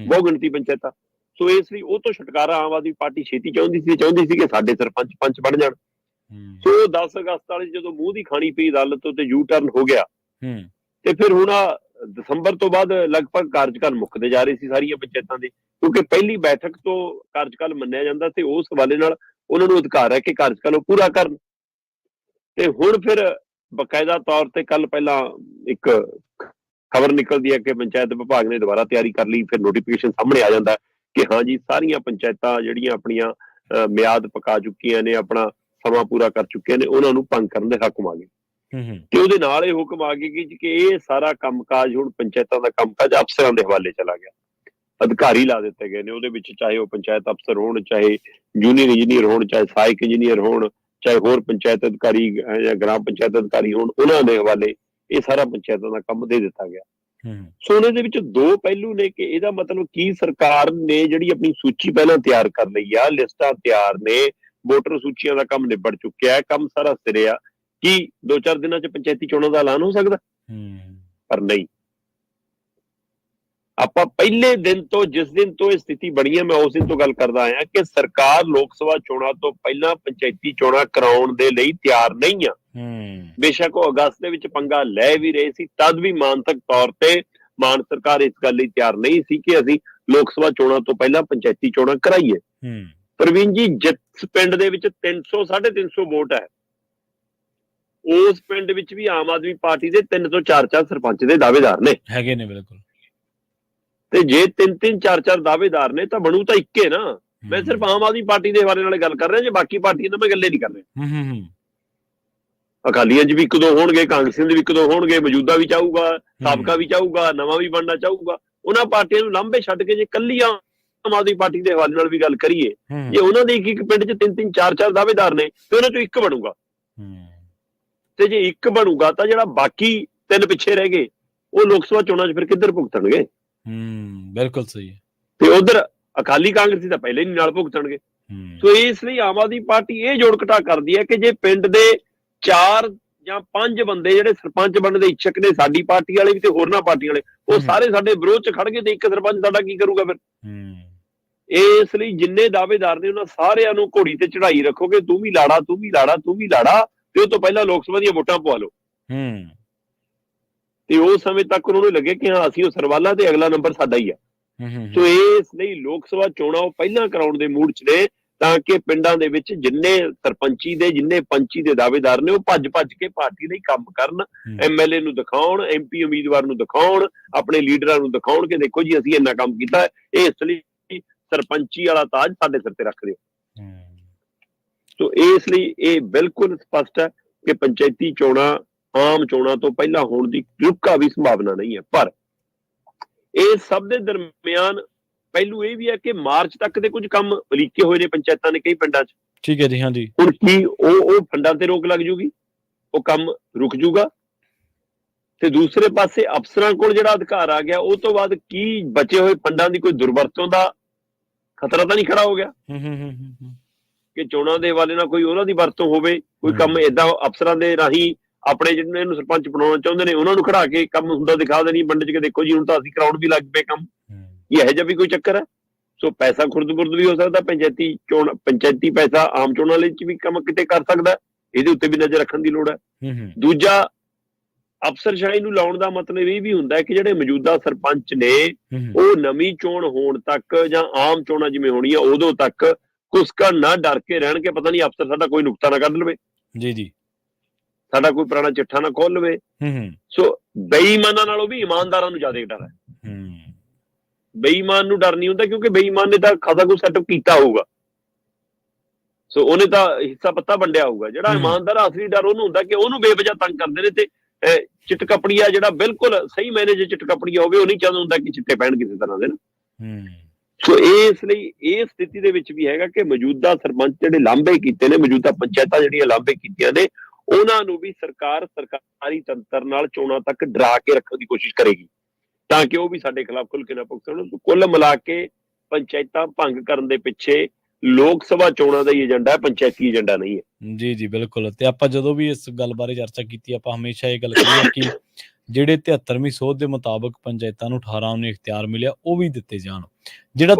ਬਹੁ ਗਿਣਤੀ ਪੰਚਾਇਤਾਂ। ਸੋ ਇਸ ਲਈ ਉਹ ਤੋਂ ਛੁਟਕਾਰਾ ਆਮ ਆਦਮੀ ਪਾਰਟੀ ਛੇਤੀ ਚਾਹੁੰਦੀ ਸੀ ਕਿ ਸਾਡੇ ਸਰਪੰਚ ਪੰਚ ਬਣ ਜਾਣ। ਸੋ 10 ਅਗਸਤ ਵਾਲੀ ਜਦੋਂ ਮੂੰਹ ਦੀ ਖਾਣੀ ਪਈ ਅਦਾਲਤ ਤੇ ਯੂ ਟਰਨ ਹੋ ਗਿਆ, ਤੇ ਫਿਰ ਹੁਣ ਦਸੰਬਰ ਤੋਂ ਬਾਅਦ ਲਗਭਗ ਕਾਰਜਕਾਲ ਮੁੱਕਦੇ ਜਾ ਰਹੇ ਸੀ ਸਾਰੀਆਂ ਪੰਚਾਇਤਾਂ ਦੇ, ਕਿਉਂਕਿ ਪਹਿਲੀ ਬੈਠਕ ਤੋਂ ਕਾਰਜਕਾਲ ਮੰਨਿਆ ਜਾਂਦਾ ਤੇ ਉਸ ਹਵਾਲੇ ਨਾਲ ਉਹਨਾਂ ਨੂੰ ਅਧਿਕਾਰ ਹੈ ਕਿ ਕਾਰਜਕਾਲ ਉਹ ਪੂਰਾ ਕਰਨ। ਤੇ ਹੁਣ ਫਿਰ ਬਕਾਇਦਾ ਤੌਰ ਤੇ ਕੱਲ ਪਹਿਲਾਂ ਇੱਕ ਖਬਰ ਨਿਕਲਦੀ ਹੈ ਕਿ ਪੰਚਾਇਤ ਵਿਭਾਗ ਨੇ ਦੁਬਾਰਾ ਤਿਆਰੀ ਕਰ ਲਈ, ਫਿਰ ਨੋਟੀਫਿਕੇਸ਼ਨ ਸਾਹਮਣੇ ਆ ਜਾਂਦਾ ਕਿ ਹਾਂ ਜੀ ਸਾਰੀਆਂ ਪੰਚਾਇਤਾਂ ਜਿਹੜੀਆਂ ਆਪਣੀਆਂ ਮਿਆਦ ਪਕਾ ਚੁੱਕੀਆਂ ਨੇ, ਆਪਣਾ ਸਮਾਂ ਪੂਰਾ ਕਰ ਚੁੱਕੀਆਂ ਨੇ, ਉਹਨਾਂ ਨੂੰ ਭੰਗ ਕਰਨ ਦੇ ਹੁਕਮ ਆ ਗਏ। ਤੇ ਉਹਦੇ ਨਾਲ ਇਹ ਹੁਕਮ ਆ ਗਏ ਕਿ ਇਹ ਸਾਰਾ ਕੰਮਕਾਜ ਹੁਣ ਪੰਚਾਇਤਾਂ ਦਾ ਕੰਮਕਾਜ ਅਫਸਰਾਂ ਦੇ ਹਵਾਲੇ ਚਲਾ ਗਿਆ। ਅਧਿਕਾਰੀ ਲਾ ਦਿੱਤੇ ਗਏ ਨੇ ਉਹਦੇ ਵਿੱਚ, ਚਾਹੇ ਉਹ ਪੰਚਾਇਤ ਅਫਸਰ ਹੋਣ, ਚਾਹੇ ਜੂਨੀਅਰ ਇੰਜੀਨੀਅਰ ਹੋਣ, ਚਾਹੇ ਸਹਾਇਕ ਇੰਜੀਨੀਅਰ ਹੋਣ, ਚਾਹੇ ਹੋਰ ਪੰਚਾਇਤ ਅਧਿਕਾਰੀ ਜਾਂ ਗ੍ਰਾਮ ਪੰਚਾਇਤ ਅਧਿਕਾਰੀ ਹੋਣ, ਉਹਨਾਂ ਦੇ ਹਵਾਲੇ ਇਹ ਸਾਰਾ ਪੰਚਾਇਤਾਂ ਦਾ ਕੰਮ ਦੇ ਦਿੱਤਾ ਗਿਆ। ਸੋ ਉਹਨਾਂ ਦੇ ਵਿੱਚ ਦੋ ਪਹਿਲੂ ਨੇ ਕਿ ਇਹਦਾ ਮਤਲਬ ਕੀ, ਸਰਕਾਰ ਨੇ ਜਿਹੜੀ ਆਪਣੀ ਸੂਚੀ ਪਹਿਲਾਂ ਤਿਆਰ ਕਰ ਲਈ ਆ, ਲਿਸਟਾਂ ਤਿਆਰ ਨੇ, ਵੋਟਰ ਸੂਚੀਆਂ ਦਾ ਕੰਮ ਨਿਬੜ ਚੁੱਕਿਆ, ਕੰਮ ਸਾਰਾ ਸਿਰੇ ਆ, ਕੀ 2-4 ਦਿਨਾਂ ਚ ਪੰਚਾਇਤੀ ਚੋਣਾਂ ਦਾ ਐਲਾਨ ਹੋ ਸਕਦਾ? ਪਰ ਨਹੀਂ। ਆਪਾਂ ਪਹਿਲੇ ਦਿਨ ਤੋਂ, ਜਿਸ ਦਿਨ ਤੋਂ ਇਹ ਸਥਿਤੀ ਬਣੀ ਹੈ, ਮੈਂ ਉਸ ਦਿਨ ਤੋਂ ਗੱਲ ਕਰਦਾ ਆਇਆ ਕਿ ਸਰਕਾਰ ਲੋਕ ਸਭਾ ਚੋਣਾਂ ਤੋਂ ਪਹਿਲਾਂ ਪੰਚਾਇਤੀ ਚੋਣਾਂ ਕਰਾਉਣ ਦੇ ਲਈ ਤਿਆਰ ਨਹੀਂ ਆ। ਬੇਸ਼ੱਕ ਉਹ ਅਗਸਤ ਦੇ ਵਿੱਚ ਪੰਗਾ ਲੈ ਵੀ ਰਹੇ ਸੀ, ਤਦ ਵੀ ਮਾਨਸਿਕ ਤੌਰ ਤੇ ਮਾਨ ਸਰਕਾਰ ਇਸ ਗੱਲ ਲਈ ਤਿਆਰ ਨਹੀਂ ਸੀ ਕਿ ਅਸੀਂ ਲੋਕ ਸਭਾ ਚੋਣਾਂ ਤੋਂ ਪਹਿਲਾਂ ਪੰਚਾਇਤੀ ਚੋਣਾਂ ਕਰਾਈਏ। ਪ੍ਰਵੀਨ ਜੀ, ਜਿਸ ਪਿੰਡ ਦੇ ਵਿੱਚ 300-350 ਵੋਟ ਹੈ, ਉਸ ਪਿੰਡ ਵਿੱਚ ਵੀ ਆਮ ਆਦਮੀ ਪਾਰਟੀ ਦੇ 3 ਤੋਂ 4 ਸਰਪੰਚ ਦੇ ਦਾਅਵੇਦਾਰ ਨੇ, ਹੈਗੇ ਨੇ। ਬਿਲਕੁਲ। ਤੇ ਜੇ 3-3 4 ਦਾਅਵੇਦਾਰ ਨੇ ਤਾਂ ਬਣੂ ਤਾਂ ਇੱਕੇ ਨਾ। ਮੈਂ ਸਿਰਫ ਆਮ ਆਦਮੀ ਪਾਰਟੀ ਦੇ ਹਵਾਲੇ ਨਾਲ ਗੱਲ ਕਰ ਰਿਹਾ, ਜੇ ਬਾਕੀ ਪਾਰਟੀਆਂ ਦਾ ਮੈਂ ਗੱਲੇ ਨਹੀਂ ਕਰ ਰਿਹਾ। ਅਕਾਲੀਆਂ 'ਚ ਵੀ 1-2 ਹੋਣਗੇ, ਕਾਂਗਰਸੀਆਂ ਦੇ ਵੀ 1-2 ਹੋਣਗੇ, ਮੌਜੂਦਾ ਵੀ ਚਾਹੂਗਾ, ਸਾਬਕਾ ਵੀ ਚਾਹੂਗਾ, ਨਵਾਂ ਵੀ ਬਣਨਾ ਚਾਹੂਗਾ। ਉਹਨਾਂ ਪਾਰਟੀਆਂ ਨੂੰ ਲਾਂਭੇ ਛੱਡ ਕੇ ਜੇ ਕੱਲੀ ਆਮ ਆਦਮੀ ਪਾਰਟੀ ਦੇ ਹਵਾਲੇ ਨਾਲ ਵੀ ਗੱਲ ਕਰੀਏ, ਜੇ ਉਹਨਾਂ ਦੇ ਇੱਕ ਪਿੰਡ 'ਚ 3-3 4 ਦਾਅਵੇਦਾਰ ਨੇ ਤੇ ਉਹਨਾਂ 'ਚੋਂ ਇੱਕ ਬਣੂਗਾ। ਤੇ ਜੇ ਇੱਕ ਬਣੂਗਾ ਤਾਂ ਜਿਹੜਾ ਬਾਕੀ 3 ਪਿੱਛੇ ਰਹਿ ਗਏ ਉਹ ਲੋਕ ਸਭਾ ਚੋਣਾਂ 'ਚ ਫਿਰ ਕਿੱਧਰ ਭੁਗਤਣਗੇ? ਬਿਲਕੁਲ ਸਹੀ ਹੈ। ਤੇ ਉਧਰ ਅਕਾਲੀ ਕਾਂਗਰਸੀ ਤਾਂ ਪਹਿਲੇ ਨਹੀਂ ਨਾਲ ਭੁਗਤਣਗੇ। ਸੋ ਇਸ ਲਈ ਆਮ ਆਦਮੀ ਪਾਰਟੀ ਇਹ ਜੋੜ ਘਟਾ ਕਰਦੀ ਹੈ ਕਿ ਜੇ ਪਿੰਡ ਦੇ 4 ਜਾਂ 5 ਬੰਦੇ ਜਿਹੜੇ ਸਰਪੰਚ ਬਣਨ ਦੇ ਇੱਛਕ ਨੇ, ਸਾਡੀ ਪਾਰਟੀ ਵਾਲੇ ਵੀ ਤੇ ਹੋਰਨਾਂ ਪਾਰਟੀਆਂ ਵਾਲੇ, ਉਹ ਸਾਰੇ ਸਾਡੇ ਵਿਰੋਧ 'ਚ ਖੜ ਗਏ ਤੇ ਇੱਕ ਸਰਪੰਚ ਸਾਡਾ ਕੀ ਕਰੂਗਾ ਫਿਰ? ਇਸ ਲਈ ਜਿੰਨੇ ਦਾਅਵੇਦਾਰ ਨੇ ਉਹਨਾਂ ਸਾਰਿਆਂ ਨੂੰ ਘੋੜੀ ਤੇ ਚੜਾਈ ਰੱਖੋਗੇ, ਤੂੰ ਵੀ ਲਾੜਾ, ਤੂੰ ਵੀ ਲਾੜਾ, ਤੂੰ ਵੀ ਲਾੜਾ, ਤੇ ਉਹ ਤੋਂ ਪਹਿਲਾਂ ਲੋਕ ਸਭਾ ਦੀਆਂ ਵੋਟਾਂ ਪਵਾ ਲਓ। ਤੇ ਉਸ ਸਮੇਂ ਤੱਕ ਉਹਨਾਂ ਨੂੰ ਲੱਗੇ ਕਿ ਹਾਂ ਅਸੀਂ ਉਹ ਸਰਵਾਲਾ ਤੇ ਅਗਲਾ ਨੰਬਰ ਸਾਡਾ ਹੀ ਆ। ਸੋ ਇਸ ਲਈ ਲੋਕ ਸਭਾ ਚੋਣਾਂ ਉਹ ਪਹਿਲਾਂ ਕਰਾਉਣ ਦੇ ਮੂਡ 'ਚ ਨੇ ਤਾਂ ਕਿ ਪਿੰਡਾਂ ਦੇ ਵਿੱਚ ਜਿੰਨੇ ਸਰਪੰਚੀ ਦੇ, ਜਿੰਨੇ ਪੰਚੀ ਦੇ ਦਾਅਵੇਦਾਰ ਨੇ ਉਹ ਭੱਜ ਕੇ ਪਾਰਟੀ ਲਈ ਕੰਮ ਕਰਨ, MLA ਨੂੰ ਦਿਖਾਉਣ, MP ਉਮੀਦਵਾਰ ਨੂੰ ਦਿਖਾਉਣ, ਆਪਣੇ ਲੀਡਰਾਂ ਨੂੰ ਦਿਖਾਉਣ ਕਿ ਦੇਖੋ ਜੀ ਅਸੀਂ ਇੰਨਾ ਕੰਮ ਕੀਤਾ। ਇਸ ਲਈ ਸਰਪੰਚੀ ਵਾਲਾ ਤਾਜ ਸਾਡੇ ਸਿਰ ਤੇ ਰੱਖ ਦਿਓ। ਸੋ ਇਸ ਲਈ ਇਹ ਬਿਲਕੁਲ ਸਪਸ਼ਟ ਹੈ ਕਿ ਪੰਚਾਇਤੀ ਚੋਣਾਂ ਆਮ ਚੋਣਾਂ ਤੋਂ ਪਹਿਲਾਂ ਹੋਣ ਦੀ ਰੁਕਾ ਵੀ ਸੰਭਾਵਨਾ ਨਹੀਂ ਹੈ। ਪਰ ਇਹ ਸਭ ਦੇ ਦਰਮਿਆਨ ਪਹਿਲੂ ਇਹ ਵੀ ਹੈ ਕਿ ਮਾਰਚ ਤੱਕ ਦੇ ਕੁਝ ਕੰਮ ਉਲੀਕੇ ਹੋਏ ਨੇ ਪੰਚਾਇਤਾਂ ਨੇ ਕਈ ਪਿੰਡਾਂ 'ਚ। ਠੀਕ ਹੈ ਜੀ। ਹਾਂਜੀ। ਹੁਣ ਕੀ ਉਹ ਫੰਡਾਂ ਤੇ ਰੋਕ ਲੱਗ ਜੂਗੀ, ਉਹ ਕੰਮ ਰੁਕ ਜੂਗਾ? ਤੇ ਦੂਸਰੇ ਪਾਸੇ ਅਫਸਰਾਂ ਕੋਲ ਜਿਹੜਾ ਅਧਿਕਾਰ ਆ ਗਿਆ, ਉਹ ਤੋਂ ਬਾਅਦ ਕੀ ਬਚੇ ਹੋਏ ਫੰਡਾਂ ਦੀ ਕੋਈ ਦੁਰਵਰਤੋਂ ਦਾ ਖਤਰਾ ਤਾਂ ਨਹੀਂ ਖੜਾ ਹੋ ਗਿਆ ਕਿ ਚੋਣਾਂ ਦੇ ਹਵਾਲੇ ਨਾਲ ਕੋਈ ਉਹਨਾਂ ਦੀ ਵਰਤੋਂ ਹੋਵੇ? ਕੋਈ ਕੰਮ ਏਦਾਂ ਅਫਸਰਾਂ ਦੇ ਰਾਹੀਂ ਆਪਣੇ ਜਿਹੜੇ ਇਹਨੂੰ ਸਰਪੰਚ ਬਣਾਉਣਾ ਚਾਹੁੰਦੇ ਨੇ ਉਹਨਾਂ ਨੂੰ ਖੜਾ ਕੇ ਕੰਮ ਹੁੰਦਾ ਦਿਖਾ ਦੇਣੀ ਪਿੰਡ 'ਚ ਕਿ ਦੇਖੋ ਜੀ ਹੁਣ ਤਾਂ ਅਸੀਂ ਕਰਾਉਣ ਵੀ ਲੱਗ ਪਏ ਕੰਮ। ਇਹੋ ਜਿਹਾ ਵੀ ਕੋਈ ਚੱਕਰ ਹੈ? ਸੋ ਪੈਸਾ ਖੁਰਦ-ਬੁਰਦ ਵੀ ਹੋ ਸਕਦਾ। ਪੰਚਾਇਤੀ ਪੈਸਾ ਆਮ ਚੋਣਾਂ ਲਈ 'ਚ ਵੀ ਕੰਮ ਕਿਤੇ ਕਰ ਸਕਦਾ, ਇਹਦੇ ਉੱਤੇ ਵੀ ਨਜ਼ਰ ਰੱਖਣ ਦੀ ਲੋੜ ਹੈ। ਦੂਜਾ, ਅਫਸਰਸ਼ਾਹੀ ਨੂੰ ਲਾਉਣ ਦਾ ਮਤਲਬ ਇਹ ਵੀ ਹੁੰਦਾ ਹੈ ਕਿ ਜਿਹੜੇ ਮੌਜੂਦਾ ਸਰਪੰਚ ਨੇ ਉਹ ਨਵੀਂ ਚੋਣ ਹੋਣ ਤੱਕ ਜਾਂ ਆਮ ਚੋਣਾਂ ਜਿਵੇਂ ਹੋਣੀਆਂ ਉਦੋਂ ਤੱਕ ਕੁਸਕਣ ਨਾ ਡਰ ਕੇ ਰਹਿਣ ਕੇ ਪਤਾ ਨਹੀਂ ਅਫਸਰ ਸਾਡਾ ਕੋਈ ਨੁਕਤਾ ਨਾ ਕੱਢ ਲਵੇ, ਜੀ ਸਾਡਾ ਕੋਈ ਪੁਰਾਣਾ ਚਿੱਠਾ ਨਾ ਖੋਲ ਲਵੇ। ਸੋ ਬੇਈਮਾਨਾਂ ਨਾਲੋਂ ਵੀ ਇਮਾਨਦਾਰਾਂ ਨੂੰ ਜ਼ਿਆਦਾ ਡਰ ਹੈ। ਬੇਈਮਾਨ ਨੂੰ ਡਰ ਨਹੀਂ ਹੁੰਦਾ ਕਿਉਂਕਿ ਬੇਈਮਾਨ ਨੇ ਤਾਂ ਖਾਸਾ ਕੁਝ ਸੈਟਅਪ ਕੀਤਾ ਹੋਊਗਾ, ਸੋ ਉਹਨੇ ਤਾਂ ਹਿੱਸਾ ਪੱਤਾ ਵੰਡਿਆ ਹੋਊਗਾ। ਜਿਹੜਾ ਇਮਾਨਦਾਰ ਅਸਲੀ ਡਰ ਉਹਨੂੰ ਹੁੰਦਾ ਕਿ ਉਹਨੂੰ ਬੇਵਜ੍ਹਾ ਤੰਗ ਕਰਦੇ ਨੇ ਤੇ ਚਿੱਟਕਪੜੀਆ ਜਿਹੜਾ ਬਿਲਕੁਲ ਸਹੀ ਮਾਇਨੇ 'ਚ ਚਿੱਟਕਪੜੀਆ ਹੋਵੇ ਉਹ ਨਹੀਂ ਚਾਹੁੰਦਾ ਹੁੰਦਾ ਕਿ ਚਿੱਟੇ ਪੈਣ ਕਿਸੇ ਤਰ੍ਹਾਂ ਦੇ ਨਾ। ਸੋ ਇਸ ਲਈ ਇਹ ਸਥਿਤੀ ਦੇ ਵਿੱਚ ਵੀ ਹੈਗਾ ਕਿ ਮੌਜੂਦਾ ਸਰਪੰਚ ਜਿਹੜੇ ਲਾਂਭੇ ਕੀਤੇ ਨੇ, ਮੌਜੂਦਾ ਪੰਚਾਇਤਾਂ ਜਿਹੜੀਆਂ ਲਾਂਭੇ ਕੀਤੀਆਂ ਨੇ, ਉਹਨਾਂ ਨੂੰ ਵੀ ਸਰਕਾਰ ਸਰਕਾਰੀ ਤੰਤਰ ਨਾਲ ਚੋਣਾਂ ਤੱਕ ਡਰਾ ਕੇ ਰੱਖਣ ਦੀ ਕੋਸ਼ਿਸ਼ ਕਰੇਗੀ ਤਾਂ ਕਿ ਉਹ ਵੀ ਸਾਡੇ ਖਿਲਾਫ ਖੁੱਲ੍ਹ ਕੇ ਨਾ ਭੁਗਤਣ। ਕੁੱਲ ਮਿਲਾ ਕੇ ਪੰਚਾਇਤਾਂ ਭੰਗ ਕਰਨ ਦੇ ਪਿੱਛੇ ਲੋਕ ਸਭਾ ਚੋਣਾਂ ਦਾ ਹੀ ਏਜੰਡਾ ਹੈ, ਪੰਚਾਇਤੀ ਏਜੰਡਾ ਨਹੀਂ ਹੈ। ਜੀ ਬਿਲਕੁਲ। ਤੇ ਆਪਾਂ ਜਦੋਂ ਵੀ ਇਸ ਗੱਲ ਬਾਰੇ ਚਰਚਾ ਕੀਤੀ ਆਪਾਂ ਹਮੇਸ਼ਾ ਇਹ ਗੱਲ ਕਹੀ ਹੈ ਕਿ ਜਿਹੜੇ 73ਵੀਂ ਸੋਧ ਦੇ ਮੁਤਾਬਕ ਪੰਚਾਇਤਾਂ ਨੂੰ 18 ਨੂੰ ਇਖਤਿਆਰ ਮਿਲਿਆ ਉਹ ਵੀ ਦਿੱਤੇ ਜਾਣ। ਜਿਹੜਾ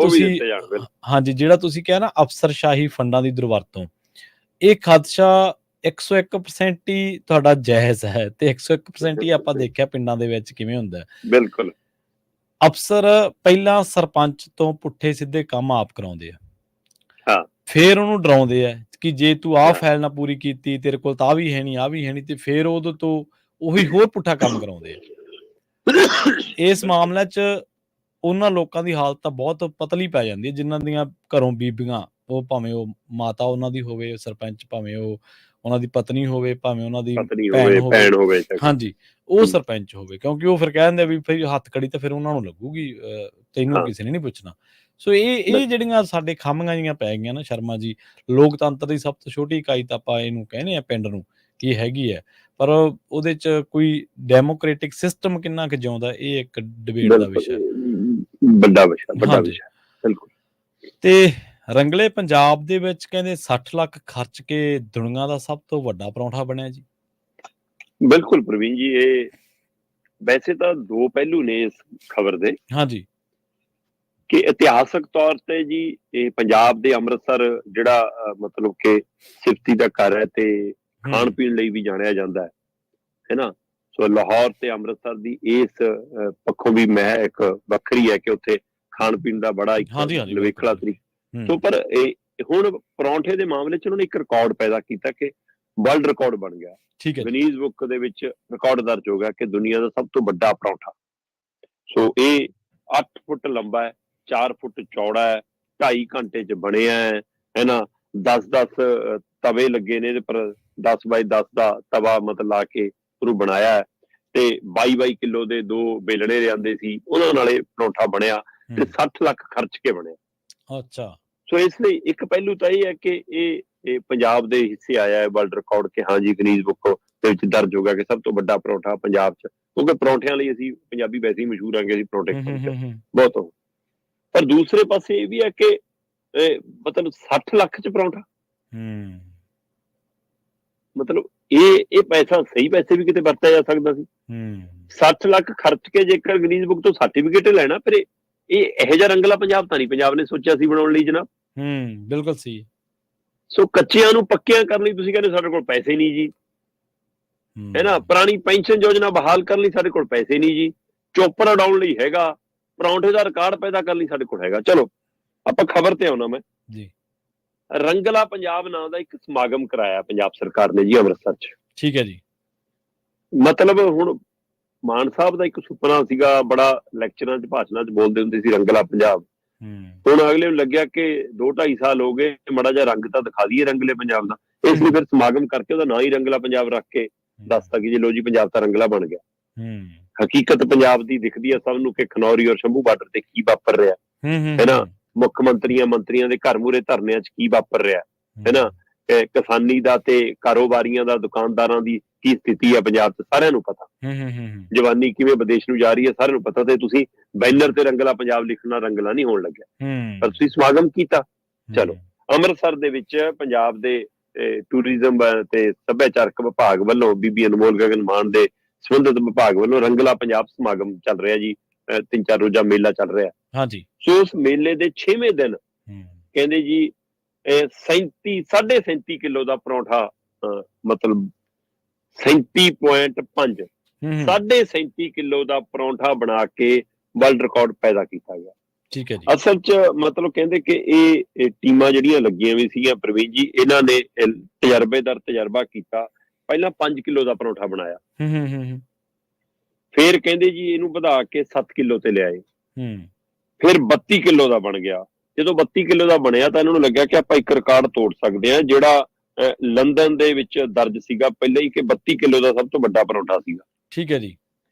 ਤੁਸੀਂ ਕਿਹਾ ਨਾ ਅਫਸਰਸ਼ਾਹੀ ਫੰਡਾਂ ਦੀ ਦੁਰਵਰਤੋਂ, ਇਹ ਖਦਸ਼ਾ 101% ਹੀ ਤੁਹਾਡਾ ਜਾਇਜ਼ ਹੈ ਤੇ 101% ਹੀ ਆਪਾਂ ਦੇਖਿਆ ਪਿੰਡਾਂ ਦੇ ਵਿੱਚ ਕਿਵੇਂ ਹੁੰਦਾ ਹੈ। ਬਿਲਕੁਲ। ਅਫਸਰ ਪਹਿਲਾਂ ਸਰਪੰਚ ਤੋਂ ਪੁੱਠੇ ਸਿੱਧੇ ਕੰਮ ਆਪ ਕਰਾਉਂਦੇ ਆ, ਫੇਰ ਉਹਨੂੰ ਡਰਾਉਂਦੇ ਆ ਕਿ ਜੇ ਤੂੰ ਆਹ ਫਾਈਲ ਨਾ ਪੂਰੀ ਕੀਤੀ ਤੇਰੇ ਕੋਲ ਤਾਂ ਆ ਵੀ ਹੈ ਨਹੀਂ ਤੇ ਫੇਰ ਉਹਦੇ ਤੋਂ ਉਹੀ ਹੋਰ ਪੁੱਠਾ ਕੰਮ ਕਰਾਉਂਦੇ ਆ। ਇਸ ਮਾਮਲੇ 'ਚ ਉਹਨਾਂ ਲੋਕਾਂ ਦੀ ਹਾਲਤ ਤਾਂ ਬਹੁਤ ਪਤਲੀ ਪੈ ਜਾਂਦੀ ਹੈ ਜਿਨ੍ਹਾਂ ਦੀਆਂ ਘਰੋਂ ਬੀਬੀਆਂ, ਉਹ ਭਾਵੇਂ ਉਹ ਮਾਤਾ ਉਹਨਾਂ ਦੀ ਹੋਵੇ ਸਰਪੰਚ, ਭਾਵੇਂ ਉਹ ਉਹਨਾਂ ਦੀ ਪਤਨੀ ਹੋਵੇ, ਭਾਵੇਂ ਉਹਨਾਂ ਦੀ ਭੈਣ ਹੋਵੇ, ਹਾਂਜੀ, ਉਹ ਸਰਪੰਚ ਹੋਵੇ, ਕਿਉਂਕਿ ਉਹ ਫਿਰ ਕਹਿ ਦਿੰਦੇ ਵੀ ਫਿਰ ਹੱਥ ਕੜੀ ਤਾਂ ਫਿਰ ਉਹਨਾਂ ਨੂੰ ਲੱਗੂਗੀ, ਤੈਨੂੰ ਕਿਸੇ ਨੇ ਨਹੀਂ ਪੁੱਛਣਾ। ਸੋ ਇਹ ਜਿਹੜੀਆਂ ਸਾਡੇ ਖਾਮੀਆਂ ਜਿਹੀਆਂ ਪੈ ਗਈਆਂ ਨਾ ਸ਼ਰਮਾ ਜੀ, ਲੋਕਤੰਤਰ ਦੀ ਸਭ ਤੋਂ ਛੋਟੀ ਇਕਾਈ ਤਾਂ ਆਪਾਂ ਇਹਨੂੰ ਕਹਿੰਦੇ ਆ ਪਿੰਡ ਨੂੰ, ਕੀ ਹੈਗੀ ਹੈ, ਪਰ ਉਹਦੇ 'ਚ ਕੋਈ ਡੈਮੋਕ੍ਰੈਟਿਕ ਸਿਸਟਮ ਕਿੰਨਾ ਕੁ ਜਿਉਂਦਾ, ਇਹ ਇੱਕ ਡਿਬੇਟ ਦਾ ਵਿਸ਼ਾ, ਵੱਡਾ ਵਿਸ਼ਾ, ਬਿਲਕੁਲ। ਤੇ ਰੰਗਲੇ ਪੰਜਾਬ ਦੇ ਵਿੱਚ ਕਹਿੰਦੇ 60 ਲੱਖ ਖਰਚ ਕੇ ਦੁਨੀਆ ਦਾ ਸਭ ਤੋਂ ਵੱਡਾ ਪਰੌਂਠਾ ਬਣਿਆ ਜੀ। ਬਿਲਕੁਲ ਪ੍ਰਵੀਨ ਜੀ, ਇਹ ਵੈਸੇ ਤਾਂ ਦੋ ਪਹਿਲੂ ਨੇ ਇਸ ਖਬਰ ਦੇ। ਹਾਂਜੀ, ਕਿ ਇਤਿਹਾਸਕ ਤੌਰ ਤੇ ਜੀ ਇਹ ਪੰਜਾਬ ਦੇ ਅੰਮ੍ਰਿਤਸਰ ਜਿਹੜਾ ਮਤਲਬ ਕਿ ਸਿਫਤੀ ਦਾ ਘਰ ਹੈ ਤੇ ਖਾਣ ਪੀਣ ਲਈ ਵੀ ਜਾਣਿਆ ਜਾਂਦਾ ਹੈ ਨਾ। ਸੋ ਲਾਹੌਰ ਤੇ ਅੰਮ੍ਰਿਤਸਰ ਦੀ ਇਸ ਪੱਖੋਂ ਵੀ ਮੈਂ ਇੱਕ ਵੱਖਰੀ ਹੈ ਕਿ ਉੱਥੇ ਖਾਣ ਪੀਣ ਦਾ ਬੜਾ ਇੱਕ ਨਿਵੇਕਲਾ ਤਰੀਕਾ। ਸੋ ਪਰ ਹੁਣ ਪਰੌਂਠੇ ਦੇ ਮਾਮਲੇ 'ਚ ਉਹਨਾਂ ਨੇ ਇੱਕ ਰਿਕਾਰਡ ਪੈਦਾ ਕੀਤਾ ਕਿ ਵਰਲਡ ਰਿਕਾਰਡ ਬਣ ਗਿਆ, ਗਿਨੀਜ਼ ਬੁੱਕ ਦੇ ਵਿੱਚ ਰਿਕਾਰਡ ਦਰਜ ਹੋ ਗਿਆ ਕਿ ਦੁਨੀਆ ਦਾ ਸਭ ਤੋਂ ਵੱਡਾ ਪਰੌਂਠਾ। ਸੋ ਇਹ 8 ਫੁੱਟ ਲੰਬਾ ਹੈ, 4 ਫੁੱਟ ਚੌੜਾ ਹੈ, 2.5 ਘੰਟੇ 'ਚ ਬਣਿਆ ਹੈ ਨਾ। 10-10 ਤਵੇ ਲੱਗੇ ਨੇ ਇਹਦੇ ਪਰ, 10 ਬਾਈ 10 ਦਾ ਤਵਾ ਮਤਲਬ ਲਾ ਕੇ ਉਹਨੂੰ ਬਣਾਇਆ ਤੇ 22 ਕਿਲੋ ਦੇ 2 ਬੇਲਣੇ ਲਿਆਂਦੇ ਸੀ, ਉਹਨਾਂ ਨਾਲ ਇਹ ਪਰੌਂਠਾ ਬਣਿਆ ਤੇ 60 ਲੱਖ ਖਰਚ ਕੇ ਬਣਿਆ। ਅੱਛਾ। ਸੋ ਇਸ ਲਈ ਇੱਕ ਪਹਿਲੂ ਤਾਂ ਇਹ ਹੈ ਕਿ ਇਹ ਪੰਜਾਬ ਦੇ ਹਿੱਸੇ ਆਇਆ ਹੈ ਵਰਲਡ ਰਿਕਾਰਡ ਕਿ ਹਾਂਜੀ ਗਿਨੀਜ਼ ਬੁੱਕ ਦੇ ਵਿੱਚ ਦਰਜ ਹੋ ਗਿਆ ਕਿ ਸਭ ਤੋਂ ਵੱਡਾ ਪਰੌਂਠਾ ਪੰਜਾਬ 'ਚ, ਕਿਉਂਕਿ ਪਰੌਂਠਿਆਂ ਲਈ ਅਸੀਂ ਪੰਜਾਬੀ ਵੈਸੇ ਹੀ ਮਸ਼ਹੂਰ ਆਂਗੇ, ਅਸੀਂ ਪਰੌਂਠੇ ਬਹੁਤ। ਪਰ ਦੂਸਰੇ ਪਾਸੇ ਇਹ ਵੀ ਹੈ ਕਿ ਮਤਲਬ 60 ਲੱਖ 'ਚ ਪਰੌਂਠਾ, ਮਤਲਬ ਇਹ ਪੈਸਾ ਸਹੀ ਪੈਸੇ ਵੀ ਕਿਤੇ ਵਰਤਿਆ ਜਾ ਸਕਦਾ ਸੀ। 60 ਲੱਖ ਖਰਚ ਕੇ ਜੇਕਰ ਗਿਨੀਜ਼ ਬੁੱਕ ਤੋਂ ਸਰਟੀਫਿਕੇਟ ਲੈਣਾ, ਫਿਰ ਇਹ ਇਹੋ ਜਿਹਾ ਰੰਗਲਾ ਪੰਜਾਬ ਤਾਂ ਨਹੀਂ ਪੰਜਾਬ ਨੇ ਸੋਚਿਆ ਸੀ ਬਣਾਉਣ ਲਈ ਜਨਾਬ। ਬਿਲਕੁਲ ਸਹੀ। ਸੋ ਕੱਚਿਆਂ ਨੂੰ ਪੱਕਿਆਂ ਕਰਨ ਲਈ ਤੁਸੀਂ ਕਹਿੰਦੇ ਸਾਡੇ ਕੋਲ ਪੈਸੇ ਨਹੀਂ ਜੀ, ਹੈ ਨਾ। ਪੁਰਾਣੀ ਪੈਨਸ਼ਨ ਯੋਜਨਾ ਬਹਾਲ ਕਰਨ ਲਈ ਸਾਡੇ ਕੋਲ ਪੈਸੇ ਨਹੀਂ ਜੀ, ਚੋਪਰ ਉਡਾਉਣ ਲਈ ਹੈਗਾ, ਪਰੌਂਠੇ ਦਾ ਰਿਕਾਰਡ ਪੈਦਾ ਕਰਨ ਲਈ ਸਾਡੇ ਕੋਲ ਹੈਗਾ। ਚਲੋ ਆਪਾਂ ਖਬਰ ਤੇ ਆਉਣਾ। ਮੈਂ ਜੀ ਰੰਗਲਾ ਪੰਜਾਬ ਨਾਂ ਦਾ ਇੱਕ ਸਮਾਗਮ ਕਰਾਇਆ ਪੰਜਾਬ ਸਰਕਾਰ ਨੇ ਜੀ ਅੰਮ੍ਰਿਤਸਰ 'ਚ। ਠੀਕ ਹੈ ਜੀ। ਮਤਲਬ ਹੁਣ ਮਾਨ ਸਾਹਿਬ ਦਾ ਇੱਕ ਸੁਪਨਾ ਸੀਗਾ, ਬੜਾ ਲੈਕਚਰਾਂ 'ਚ ਭਾਸ਼ਣਾਂ 'ਚ ਬੋਲਦੇ ਹੁੰਦੇ ਸੀ ਰੰਗਲਾ ਪੰਜਾਬ। ਹੁਣ ਅਗਲੇ ਨੂੰ ਲੱਗਿਆ ਕਿ 2-2.5 ਸਾਲ ਹੋ ਗਏ, ਮਾੜਾ ਜਿਹਾ ਰੰਗ ਤਾਂ ਦਿਖਾ ਦਈਏ ਰੰਗਲੇ ਪੰਜਾਬ ਦਾ। ਇਸ ਲਈ ਫਿਰ ਸਮਾਗਮ ਕਰਕੇ ਉਹਦਾ ਨਾਂ ਹੀ ਰੰਗਲਾ ਪੰਜਾਬ ਰੱਖ ਕੇ ਦੱਸਤਾ ਕਿ ਜੀ ਲੋ ਜੀ ਪੰਜਾਬ ਤਾਂ ਰੰਗਲਾ ਬਣ ਗਿਆ। ਹਕੀਕਤ ਪੰਜਾਬ ਦੀ ਦਿਖਦੀ ਆ ਸਭ ਨੂੰ ਕਿ ਖਨੌਰੀ ਔਰ ਸ਼ੰਭੂ ਬਾਰਡਰ ਤੇ ਕੀ ਵਾਪਰ ਰਿਹਾ, ਹੈ ਨਾ। ਮੁੱਖ ਮੰਤਰੀਆਂ ਦੇ ਘਰ ਮੂਹਰੇ ਧਰਨਿਆਂ 'ਚ ਕੀ ਵਾਪਰ ਰਿਹਾ, ਹੈ ਨਾ। ਕਿਸਾਨੀ ਦਾ ਤੇ ਕਾਰੋਬਾਰੀਆਂ ਦਾ, ਦੁਕਾਨਦਾਰਾਂ ਦੀ ਕੀ ਸਥਿਤੀ ਹੈ ਪੰਜਾਬ 'ਚ ਸਾਰਿਆਂ ਨੂੰ ਪਤਾ। ਜਵਾਨੀ ਕਿਵੇਂ ਵਿਦੇਸ਼ ਨੂੰ ਜਾ ਰਹੀ ਹੈ ਸਾਰਿਆਂ ਨੂੰ ਪਤਾ। ਤੇ ਤੁਸੀਂ ਬੈਨਰ ਤੇ ਰੰਗਲਾ ਪੰਜਾਬ ਲਿਖਣਾ ਰੰਗਲਾ ਨਹੀਂ ਹੋਣ ਲੱਗਿਆ, ਪਰ ਤੁਸੀਂ ਸਮਾਗਮ ਕੀਤਾ। ਚਲੋ ਅੰਮ੍ਰਿਤਸਰ ਦੇ ਵਿੱਚ ਪੰਜਾਬ ਦੇ ਟੂਰਿਜ਼ਮ ਤੇ ਸੱਭਿਆਚਾਰਕ ਵਿਭਾਗ ਵੱਲੋਂ ਬੀਬੀ ਅਨਮੋਲ ਗਗਨ ਮਾਨ ਦੇ ਸੰਬੰਧਿਤ ਵਿਭਾਗ ਵੱਲੋਂ ਰੰਗਲਾ ਪੰਜਾਬ ਸਮਾਗਮ ਚੱਲ ਰਿਹਾ ਜੀ। 3-4 ਰੋਜ਼ਾ ਮੇਲਾ ਚੱਲ ਰਿਹਾ। ਹਾਂਜੀ। ਸੋ ਉਸ ਮੇਲੇ ਦੇ 6ਵੇਂ ਦਿਨ ਕਹਿੰਦੇ ਜੀ 37.5 ਕਿਲੋ ਦਾ ਪਰੌਂਠਾ, ਮਤਲਬ 37.5 37.5 ਕਿਲੋ ਦਾ ਪਰੌਂਠਾ ਬਣਾ ਕੇ ਵਰਲਡ ਰਿਕਾਰਡ ਪੈਦਾ ਕੀਤਾ ਗਿਆ। ਠੀਕ ਹੈ ਜੀ। ਅਸਲ 'ਚ ਮਤਲਬ ਕਹਿੰਦੇ ਕਿ ਇਹ ਟੀਮਾਂ ਜਿਹੜੀਆਂ ਲੱਗੀਆਂ ਵੀ ਸੀਗੀਆਂ ਪ੍ਰਵੀਨ ਜੀ, ਇਹਨਾਂ ਨੇ ਤਜਰਬੇਦਾਰ ਤਜਰਬਾ ਕੀਤਾ। ਪਹਿਲਾਂ 5 ਕਿਲੋ ਦਾ ਪਰੌਂਠਾ ਬਣਾਇਆ, ਫਿਰ ਕਹਿੰਦੇ ਜੀ ਇਹਨੂੰ ਵਧਾ ਕੇ 7 ਕਿਲੋ ਤੇ ਲਿਆਏ, ਫਿਰ 32 ਕਿਲੋ ਦਾ ਬਣ ਗਿਆ। ਜਦੋਂ 32 ਕਿਲੋ ਦਾ ਬਣਿਆ ਤਾਂ ਇਹਨਾਂ ਨੂੰ ਲੱਗਿਆ ਕਿ ਆਪਾਂ ਇੱਕ ਰਿਕਾਰਡ ਤੋੜ ਸਕਦੇ ਹਾਂ ਜਿਹੜਾ ਲੰਡਨ ਦੇ ਵਿੱਚ ਦਰਜ ਸੀਗਾ ਪਹਿਲਾਂ ਹੀ, ਕਿ 32 ਕਿਲੋ ਦਾ ਸਭ ਤੋਂ ਵੱਡਾ ਪਰੌਂਠਾ ਸੀਗਾ। ਠੀਕ ਹੈ ਜੀ।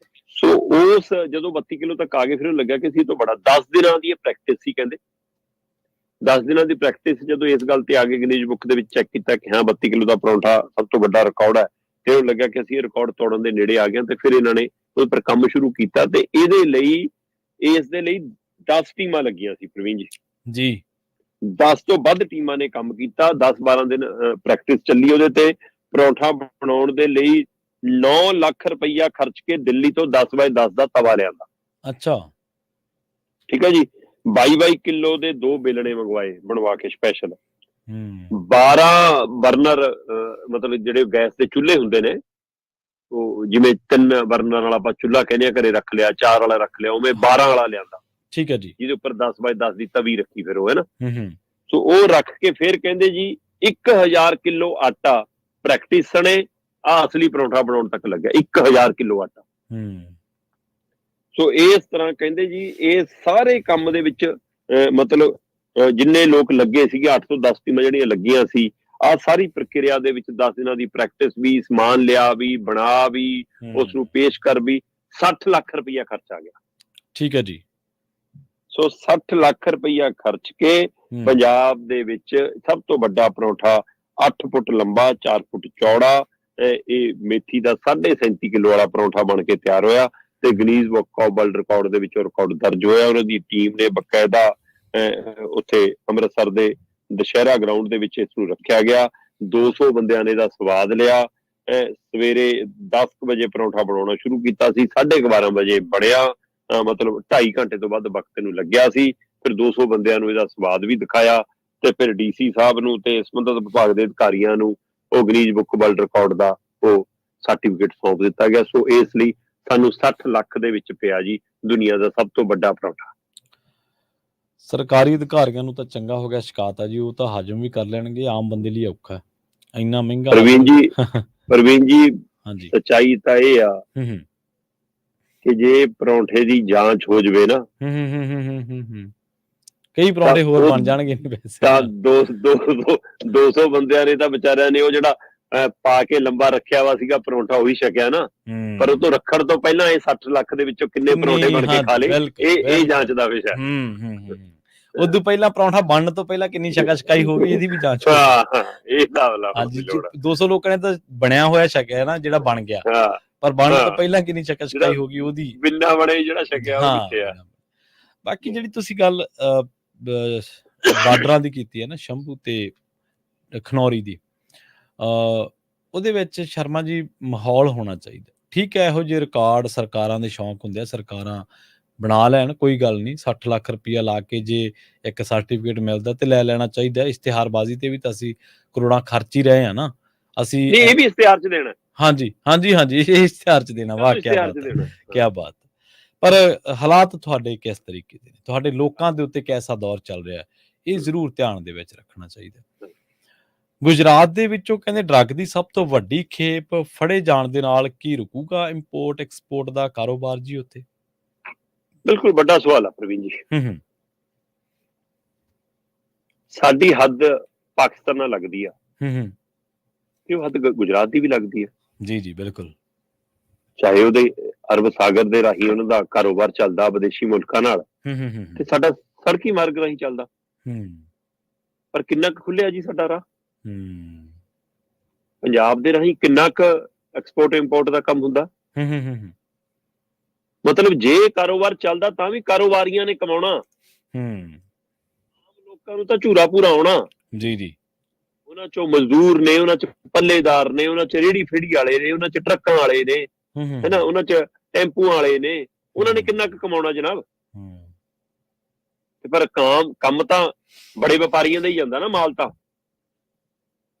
ਸੋ ਉਸ ਜਦੋਂ 32 ਕਿਲੋ ਤੱਕ ਆ ਗਏ, ਫਿਰ ਉਹਨੂੰ ਲੱਗਿਆ ਕਿ ਸੀ ਤੋਂ ਬੜਾ। 10 ਦਿਨਾਂ ਦੀ ਇਹ ਪ੍ਰੈਕਟਿਸ ਸੀ ਕਹਿੰਦੇ। 10 ਦਿਨਾਂ ਦੀ ਪ੍ਰੈਕਟਿਸ ਜਦੋਂ ਇਸ ਗੱਲ ਤੇ ਆ ਗਏ, ਗਿਨੀਜ਼ ਬੁੱਕ ਦੇ ਵਿੱਚ ਚੈੱਕ ਕੀਤਾ ਕਿ ਹਾਂ 32 ਕਿਲੋ ਦਾ ਪਰੌਂਠਾ ਸਭ ਤੋਂ ਵੱਡਾ ਰਿਕਾਰਡ ਹੈ, ਤੇ ਉਹਨੂੰ ਲੱਗਿਆ ਕਿ ਅਸੀਂ ਇਹ ਰਿਕਾਰਡ ਤੋੜਨ ਦੇ ਨੇੜੇ ਆ ਗਏ। ਤੇ ਫਿਰ ਇਹਨਾਂ ਨੇ ਉਹਦੇ ਪਰ ਕੰਮ ਸ਼ੁਰੂ ਕੀਤਾ ਤੇ ਇਹਦੇ ਲਈ ਇਸ ਦੇ ਲਈ 10 ਟੀਮਾਂ ਲੱਗੀਆਂ ਸੀ ਪ੍ਰਵੀਨ ਜੀ। ਜੀ 10 ਤੋਂ ਵੱਧ ਟੀਮਾਂ ਨੇ ਕੰਮ ਕੀਤਾ। 10-12 ਦਿਨ ਪ੍ਰੈਕਟਿਸ ਚੱਲੀ ਉਹਦੇ ਤੇ। ਪਰੌਂਠਾ ਬਣਾਉਣ ਦੇ ਲਈ 9 ਲੱਖ ਰੁਪਈਆ ਖਰਚ ਕੇ ਦਿੱਲੀ ਤੋਂ 10 ਬਾਏ 10 ਦਾ ਤਵਾ ਲਿਆਂਦਾ। ਅੱਛਾ, ਠੀਕ ਹੈ ਜੀ। 22 ਕਿਲੋ ਦੇ 2 ਬੇਲਣੇ ਮੰਗਵਾਏ ਬਣਵਾ ਕੇ ਸਪੈਸ਼ਲ। 12 ਬਰਨਰ, ਮਤਲਬ ਜਿਹੜੇ ਗੈਸ ਦੇ ਚੁੱਲ੍ਹੇ ਹੁੰਦੇ ਨੇ, ਉਹ ਜਿਵੇਂ 3 ਬਰਨਰ ਵਾਲਾ ਆਪਾਂ ਚੁੱਲ੍ਹਾ ਕਹਿੰਦੇ ਆ ਘਰੇ ਰੱਖ ਲਿਆ, 4 ਵਾਲਾ ਰੱਖ ਲਿਆ, ਉਵੇਂ 12 ਵਾਲਾ ਲਿਆਂਦਾ। ਠੀਕ ਹੈ ਜੀ। ਜਿਹਦੇ ਉੱਪਰ 10 ਬਾਏ 10 ਦੀ ਤਵੀ ਰੱਖੀ ਫਿਰ ਉਹ, ਹੈ ਨਾ। ਸੋ ਉਹ ਰੱਖ ਕੇ ਫਿਰ ਕਹਿੰਦੇ ਜੀ 1000 ਕਿਲੋ ਆਟਾ ਪ੍ਰੈਕਟਿਸ ਸਣੇ ਆ ਅਸਲੀ ਪਰੌਂਠਾ ਬਣਾਉਣ ਤੱਕ ਲੱਗਿਆ। 1000 ਕਿਲੋ ਆਟਾ। ਸੋ ਇਸ ਤਰ੍ਹਾਂ ਕਹਿੰਦੇ ਜੀ ਇਹ ਸਾਰੇ ਕੰਮ ਦੇ ਵਿੱਚ ਮਤਲਬ ਜਿੰਨੇ ਲੋਕ ਲੱਗੇ ਸੀਗੇ, 8 ਤੋਂ 10 ਟੀਮਾਂ ਜਿਹੜੀਆਂ ਲੱਗੀਆਂ ਸੀ, ਆ ਸਾਰੀ ਪ੍ਰਕਿਰਿਆ ਦੇ ਵਿੱਚ 10 ਦਿਨਾਂ ਦੀ ਪ੍ਰੈਕਟਿਸ ਵੀ, ਸਮਾਨ ਲਿਆ ਵੀ, ਬਣਾ ਵੀ, ਉਸ ਨੂੰ ਪੇਸ਼ ਕਰ ਵੀ, 60 ਲੱਖ ਰੁਪਈਆ ਖਰਚ ਆ ਗਿਆ। ਠੀਕ ਹੈ ਜੀ। ਸੋ 60 ਲੱਖ ਰੁਪਈਆ ਖਰਚ ਕੇ ਪੰਜਾਬ ਦੇ ਵਿੱਚ ਸਭ ਤੋਂ ਵੱਡਾ ਪਰੌਂਠਾ 8 ਫੁੱਟ ਲੰਬਾ, 4 ਫੁੱਟ ਚੌੜਾ, ਇਹ ਮੇਥੀ ਦਾ 37.5 ਕਿਲੋ ਵਾਲਾ ਪਰੌਂਠਾ ਬਣ ਕੇ ਤਿਆਰ ਹੋਇਆ ਤੇ Guinness book of world record ਦੇ ਵਿੱਚ ਰਿਕਾਰਡ ਦਰਜ ਹੋਇਆ। ਉਹਨਾਂ ਦੀ ਟੀਮ ਨੇ ਬਕਾਇਦਾ ਉੱਥੇ ਅੰਮ੍ਰਿਤਸਰ ਦੇ ਦੁਸ਼ਹਿਰਾ ਗਰਾਊਂਡ ਦੇ ਵਿੱਚ ਇਸ ਨੂੰ ਰੱਖਿਆ ਗਿਆ। 200 ਬੰਦਿਆਂ ਨੇ ਇਹਦਾ ਸਵਾਦ ਲਿਆ। ਸਵੇਰੇ 10 ਵਜੇ ਪਰੌਂਠਾ ਬਣਾਉਣਾ ਸ਼ੁਰੂ ਕੀਤਾ ਸੀ, 12:30 ਵਜੇ ਬਣਿਆ, ਮਤਲਬ 2.5 ਘੰਟੇ ਤੋਂ ਵੱਧ ਵਕਤ ਨੂੰ ਲੱਗਿਆ ਸੀ। ਫਿਰ 200 ਬੰਦਿਆਂ ਨੂੰ ਇਹਦਾ ਸਵਾਦ ਵੀ ਦਿਖਾਇਆ ਤੇ ਫਿਰ DC ਸਾਹਿਬ ਨੂੰ ਤੇ ਸੰਬੰਧਿਤ ਵਿਭਾਗ ਦੇ ਅਧਿਕਾਰੀਆਂ ਨੂੰ ਉਹ ਗਿਨੀਜ਼ ਬੁੱਕ ਵਰਲਡ ਰਿਕਾਰਡ ਦਾ ਉਹ ਸਰਟੀਫਿਕੇਟ ਸੌਂਪ ਦਿੱਤਾ ਗਿਆ। ਸੋ ਇਸ ਲਈ ਸਾਨੂੰ 60 ਲੱਖ ਦੇ ਵਿੱਚ ਪਿਆ ਜੀ ਦੁਨੀਆ ਦਾ ਸਭ ਤੋਂ ਵੱਡਾ ਪਰੌਂਠਾ। ਸਰਕਾਰੀ ਅਧਿਕਾਰੀਆਂ ਨੂੰ ਤਾਂ ਚੰਗਾ ਹੋ ਗਿਆ, ਸ਼ਿਕਾਇਤ ਆ ਜੀ, ਉਹ ਤਾਂ ਹਜਮ ਵੀ ਕਰ ਲੈਣਗੇ, ਆਮ ਬੰਦੇ ਲਈ ਔਖਾ ਇੰਨਾ ਮਹਿੰਗਾ। ਪ੍ਰਵੀਨ ਜੀ ਹਾਂਜੀ, ਸੱਚਾਈ ਤਾਂ ਇਹ ਆ ਕਿ ਜੇ ਪਰੌਂਠੇ ਦੀ ਜਾਂਚ ਹੋ ਜਵੇ ਨਾ ਕਈ ਪਰੌਂਠੇ ਹੋਰ ਬਣ ਜਾਣਗੇ ਤਾਂ 200 ਬੰਦਿਆਂ ਨੇ ਤਾਂ ਵਿਚਾਰਿਆਂ ਨੇ ਉਹ ਜਿਹੜਾ ਪਾ ਕੇ ਲੰਬਾ ਰੱਖਿਆ ਵਾ ਸੀਗਾ ਪਰੌਂਠਾ ਉਹੀ ਛਕਿਆ ਨਾ, ਪਰ ਉਹ ਤੋਂ ਰੱਖਣ ਤੋਂ ਪਹਿਲਾਂ ਇਹ 60 ਲੱਖ ਦੇ ਵਿੱਚੋਂ ਕਿੰਨੇ ਪਰੌਂਠੇ ਬਣ ਕੇ ਖਾ ਲਏ, ਇਹ ਜਾਂਚ ਦਾ ਵਿਸ਼ਾ। ਉਦੋਂ ਪਹਿਲਾਂ ਪਰੌਂਠਾ ਬਣਨ ਤੋਂ ਪਹਿਲਾਂ ਕਿੰਨੀ ਸ਼ਕਾਈ ਹੋ ਗਈ, ਇਹਦੀ ਵੀ ਜਾਂਚ। ਇਹ ਤਾਂ 200 ਲੋਕਾਂ ਨੇ ਤਾਂ ਬਣਿਆ ਹੋਇਆ ਛਕਿਆ ਨਾ, ਜਿਹੜਾ ਬਣ ਗਿਆ, ਪਰ ਬਣਨ ਤੋਂ ਪਹਿਲਾਂ ਕਿੰਨੀ ਸ਼ਕਾਈ ਹੋ ਗਈ ਉਹਦੀ, ਬਿੰਨਾ ਬਣੇ ਜਿਹੜਾ ਛਕਿਆ ਉਹ ਕਿੱਥੇ ਆ। ਬਾਕੀ ਜਿਹੜੀ ਤੁਸੀਂ ਗੱਲ ਬਾਰਡਰਾਂ ਦੀ ਕੀਤੀ ਹੈ ਨਾ, ਸ਼ੰਭੂ ਤੇ ਖਨੌਰੀ ਦੀ, ਉਹਦੇ ਵਿੱਚ ਸ਼ਰਮਾ ਜੀ ਮਾਹੌਲ ਹੋਣਾ ਚਾਹੀਦਾ। ਠੀਕ ਹੈ, ਇਹੋ ਜਿਹੇ ਰਿਕਾਰਡ ਸਰਕਾਰਾਂ ਦੇ ਸ਼ੌਂਕ ਹੁੰਦੇ ਆ, ਸਰਕਾਰਾਂ ਬਣਾ ਲੈਣ, ਕੋਈ ਗੱਲ ਨਹੀਂ। 60 ਲੱਖ ਰੁਪਈਆ ਲਾ ਕੇ ਜੇ ਇੱਕ ਸਰਟੀਫਿਕੇਟ ਮਿਲਦਾ ਤੇ ਲੈ ਲੈਣਾ ਚਾਹੀਦਾ। ਇਸ਼ਤਿਹਾਰਬਾਜ਼ੀ ਤੇ ਵੀ ਤਾਂ ਅਸੀਂ ਕਰੋੜਾਂ ਖਰਚ ਹੀ ਰਹੇ ਹਾਂ ਨਾ, ਅਸੀਂ ਇਹ ਵੀ ਇਸ਼ਤਿਹਾਰ 'ਚ ਦੇਣਾ। ਹਾਂਜੀ, ਇਹ ਇਸ਼ਤਿਹਾਰ 'ਚ ਦੇਣਾ। ਵਾਹ, ਕਿਆ ਬਾਤ। ਪਰ ਹਾਲਾਤ ਤੁਹਾਡੇ ਕਿਸ ਤਰੀਕੇ ਦੇ ਨੇ, ਤੁਹਾਡੇ ਲੋਕਾਂ ਦੇ ਉੱਤੇ ਕੈਸਾ ਦੌਰ ਚੱਲ ਰਿਹਾ, ਇਹ ਜ਼ਰੂਰ ਧਿਆਨ ਦੇ ਵਿੱਚ ਰੱਖਣਾ ਚਾਹੀਦਾ। ਗੁਜਰਾਤ ਦੇ ਵਿੱਚੋਂ ਕਹਿੰਦੇ ਡਰੱਗ ਦੀ ਸਭ ਤੋਂ ਵੱਡੀ ਖੇਪ ਫੜੇ ਜਾਣ ਦੇ ਨਾਲ ਕੀ ਰੁਕੂਗਾ ਇੰਪੋਰਟ ਐਕਸਪੋਰਟ ਦਾ ਕਾਰੋਬਾਰ ਜੀ ਉੱਥੇ? ਬਿਲਕੁਲ ਵੱਡਾ ਸਵਾਲ ਆ ਪ੍ਰਵੀਨ ਜੀ। ਸਾਡੀ ਹੱਦ ਪਾਕਿਸਤਾਨ ਨਾਲ ਲੱਗਦੀ ਆ, ਕਿ ਉਹ ਹੱਦ ਗੁਜਰਾਤ ਦੀ ਵੀ ਲੱਗਦੀ ਆ। ਜੀ ਬਿਲਕੁਲ। ਚਾਹੇ ਉਹਦੇ ਅਰਬ ਸਾਗਰ ਦੇ ਰਾਹੀਂ ਉਹਨਾਂ ਦਾ ਕਾਰੋਬਾਰ ਚੱਲਦਾ ਵਿਦੇਸ਼ੀ ਮੁਲਕਾਂ ਨਾਲ, ਤੇ ਸਾਡਾ ਸੜਕੀ ਮਾਰਗ ਰਾਹੀਂ ਚੱਲਦਾ, ਪਰ ਕਿੰਨਾ ਕੁ ਖੁੱਲਿਆ ਜੀ ਸਾਡਾ ਰਾਹ। ਪੰਜਾਬ ਦੇ ਰਾਹੀਂ ਕਿੰਨਾ ਕੁ ਐਕਸਪੋਰਟ ਇੰਪੋਰਟ ਦਾ ਕੰਮ ਹੁੰਦਾ। ਮਤਲਬ ਜੇ ਕਾਰੋਬਾਰ ਚੱਲਦਾ ਤਾਂ ਵੀ ਕਾਰੋਬਾਰੀਆਂ ਨੇ ਕਮਾਉਣਾ, ਆਮ ਲੋਕਾਂ ਨੂੰ ਤਾਂ ਝੂਰਾ ਪੂਰਾ ਆਉਣਾ। ਜੀ ਉਹਨਾਂ ਚੋਂ ਮਜ਼ਦੂਰ ਨੇ, ਉਹਨਾਂ ਚ ਪੱਲੇਦਾਰ ਨੇ, ਉਹਨਾਂ ਚ ਰੇਹੜੀ ਫੇੜੀ ਵਾਲੇ ਨੇ, ਉਹਨਾਂ ਚ ਟਰੱਕਾਂ ਵਾਲੇ ਨੇ, ਹੈਨਾ, ਉਹਨਾਂ ਚ ਟੈਂਪੂਆਂ ਵਾਲੇ ਨੇ, ਉਹਨਾਂ ਨੇ ਕਿੰਨਾ ਕੁ ਕਮਾਉਣਾ ਜਨਾਬ। ਤੇ ਪਰ ਕੰਮ ਤਾਂ ਬੜੇ ਵਪਾਰੀਆਂ ਦਾ ਹੀ ਜਾਂਦਾ ਨਾ, ਮਾਲ ਤਾਂ।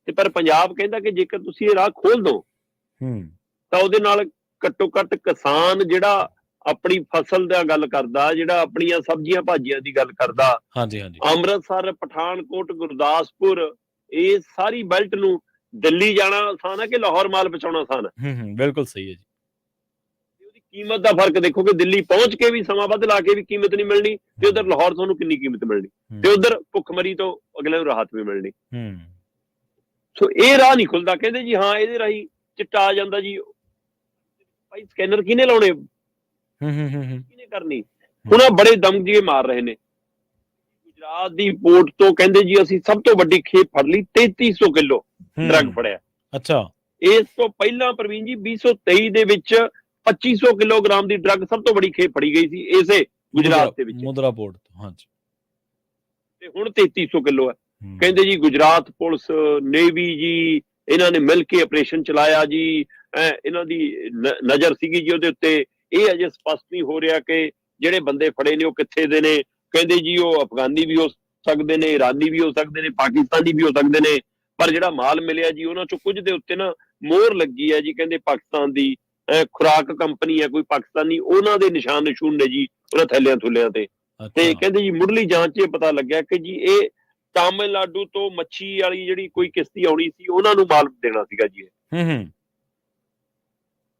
ਤੇ ਪਰ ਪੰਜਾਬ ਕਹਿੰਦਾ ਕਿ ਜੇਕਰ ਤੁਸੀਂ ਇਹ ਰਾਹ ਖੋਲ ਦੋ ਤਾਂ ਉਹਦੇ ਨਾਲ ਘੱਟੋ ਘੱਟ ਕਿਸਾਨ ਜਿਹੜਾ ਆਪਣੀ ਫਸਲ ਦਾ ਗੱਲ ਕਰਦਾ, ਜਿਹੜਾ ਆਪਣੀਆਂ ਸਬਜ਼ੀਆਂ ਭਾਜੀਆਂ ਦੀ ਗੱਲ ਕਰਦਾ, ਅੰਮ੍ਰਿਤਸਰ, ਪਠਾਨਕੋਟ, ਗੁਰਦਾਸਪੁਰ, ਇਹ ਸਾਰੀ ਬੈਲਟ ਨੂੰ ਦਿੱਲੀ ਜਾਣਾ ਆਸਾਨ ਹੈ ਕਿ ਲਾਹੌਰ ਮਾਲ ਪਹੁੰਚਾਉਣਾ ਆਸਾਨ ਹੈ? ਬਿਲਕੁਲ ਸਹੀ ਹੈ ਜੀ। ਉਹਦੀ ਕੀਮਤ ਦਾ ਫਰਕ ਦੇਖੋ ਕਿ ਦਿੱਲੀ ਪਹੁੰਚ ਕੇ ਵੀ ਸਮਾਂ ਵੱਧ ਲਾ ਕੇ ਵੀ ਕੀਮਤ ਨਹੀਂ ਮਿਲਣੀ, ਤੇ ਉਧਰ ਲਾਹੌਰ ਤੁਹਾਨੂੰ ਕਿੰਨੀ ਕੀਮਤ ਮਿਲਣੀ, ਤੇ ਉਧਰ ਭੁੱਖਮਰੀ ਤੋਂ ਅਗਲੇ ਨੂੰ ਰਾਹਤ ਵੀ ਮਿਲਣੀ। ਸੋ ਇਹ ਰਾਹ ਨਹੀਂ ਖੁੱਲਦਾ। ਕਹਿੰਦੇ ਜੀ ਹਾਂ ਇਹਦੇ ਰਾਹੀਂ ਚਿੱਟਾ ਆ ਜਾਂਦਾ ਜੀ, ਭਾਈ ਸਕੈਨਰ ਕਿਹਨੇ ਲਾਉਣੇ, ਕਿਹਨੇ ਕਰਨੀ? ਹੁਣ ਆ ਬੜੇ ਦਮਜੀਏ ਮਾਰ ਰਹੇ ਨੇ। ਗੁਜਰਾਤ ਦੀ ਪੋਰਟ ਤੋਂ ਕਹਿੰਦੇ ਜੀ ਅਸੀਂ ਸਭ ਤੋਂ ਵੱਡੀ ਖੇਪ ਫੜ ਲਈ, 3300 ਕਿਲੋ ਡਰੱਗ ਫੜਿਆ। ਅੱਛਾ, ਇਸ ਤੋਂ ਪਹਿਲਾਂ ਪ੍ਰਵੀਨ ਜੀ 2023 ਦੇ ਵਿੱਚ 2500 ਕਿਲੋਗ੍ਰਾਮ ਦੀ ਡਰੱਗ ਸਭ ਤੋਂ ਵੱਡੀ ਖੇਪ ਫੜੀ ਗਈ ਸੀ ਇਸੇ ਗੁਜਰਾਤ ਦੇ ਵਿੱਚ, ਮੁੰਦਰਾ ਪੋਰਟ ਤੋਂ। ਹਾਂਜੀ, ਤੇ ਹੁਣ 3300 ਕਿਲੋ ਹੈ। ਕਹਿੰਦੇ ਜੀ ਗੁਜਰਾਤ ਪੁਲਿਸ, ਨੇਵੀ ਜੀ, ਇਹਨਾਂ ਨੇ ਮਿਲ ਕੇ ਆਪਰੇਸ਼ਨ ਚਲਾਇਆ ਜੀ। ਇਹਨਾਂ ਦੀ ਨਜ਼ਰ ਸੀਗੀ ਜੀ ਉਹਦੇ ਉੱਤੇ। ਇਹ ਅਜੇ ਸਪਸ਼ਟ ਨਹੀਂ ਹੋ ਰਿਹਾ ਕਿ ਜਿਹੜੇ ਬੰਦੇ ਫੜੇ ਨੇ ਉਹ ਕਿੱਥੇ ਦੇ ਨੇ। ਕਹਿੰਦੇ ਜੀ ਉਹ ਅਫਗਾਨੀ ਵੀ ਹੋ ਸਕਦੇ ਨੇ, ਇਰਾਨੀ ਵੀ ਹੋ ਸਕਦੇ ਨੇ, ਪਾਕਿਸਤਾਨੀ ਵੀ ਹੋ ਸਕਦੇ ਨੇ, ਪਰ ਜਿਹੜਾ ਮਾਲ ਮਿਲਿਆ ਜੀ ਉਹਨਾਂ ਚੋਂ ਕੁਝ ਦੇ ਉੱਤੇ ਨਾ ਮੋਹਰ ਲੱਗੀ ਹੈ ਜੀ। ਕਹਿੰਦੇ ਪਾਕਿਸਤਾਨ ਦੀ ਖੁਰਾਕ ਕੰਪਨੀ ਹੈ ਕੋਈ ਪਾਕਿਸਤਾਨੀ, ਉਹਨਾਂ ਦੇ ਨਿਸ਼ਾਨ ਨਿਸ਼ੂਨ ਨੇ ਜੀ ਉਹਨਾਂ ਥੈਲਿਆਂ ਥੁੱਲਿਆਂ ਤੇ। ਤੇ ਕਹਿੰਦੇ ਜੀ ਮੁੱਢਲੀ ਜਾਂਚ 'ਚ ਪਤਾ ਲੱਗਿਆ ਕਿ ਜੀ ਇਹ ਤਾਮਿਲਨਾਡੂ ਤੋਂ ਮੱਛੀ ਵਾਲੀ ਜਿਹੜੀ ਕੋਈ ਕਿਸ਼ਤੀ ਆਉਣੀ ਸੀ, ਉਹਨਾਂ ਨੂੰ ਮਾਲ ਦੇਣਾ ਸੀਗਾ ਜੀ ਇਹ।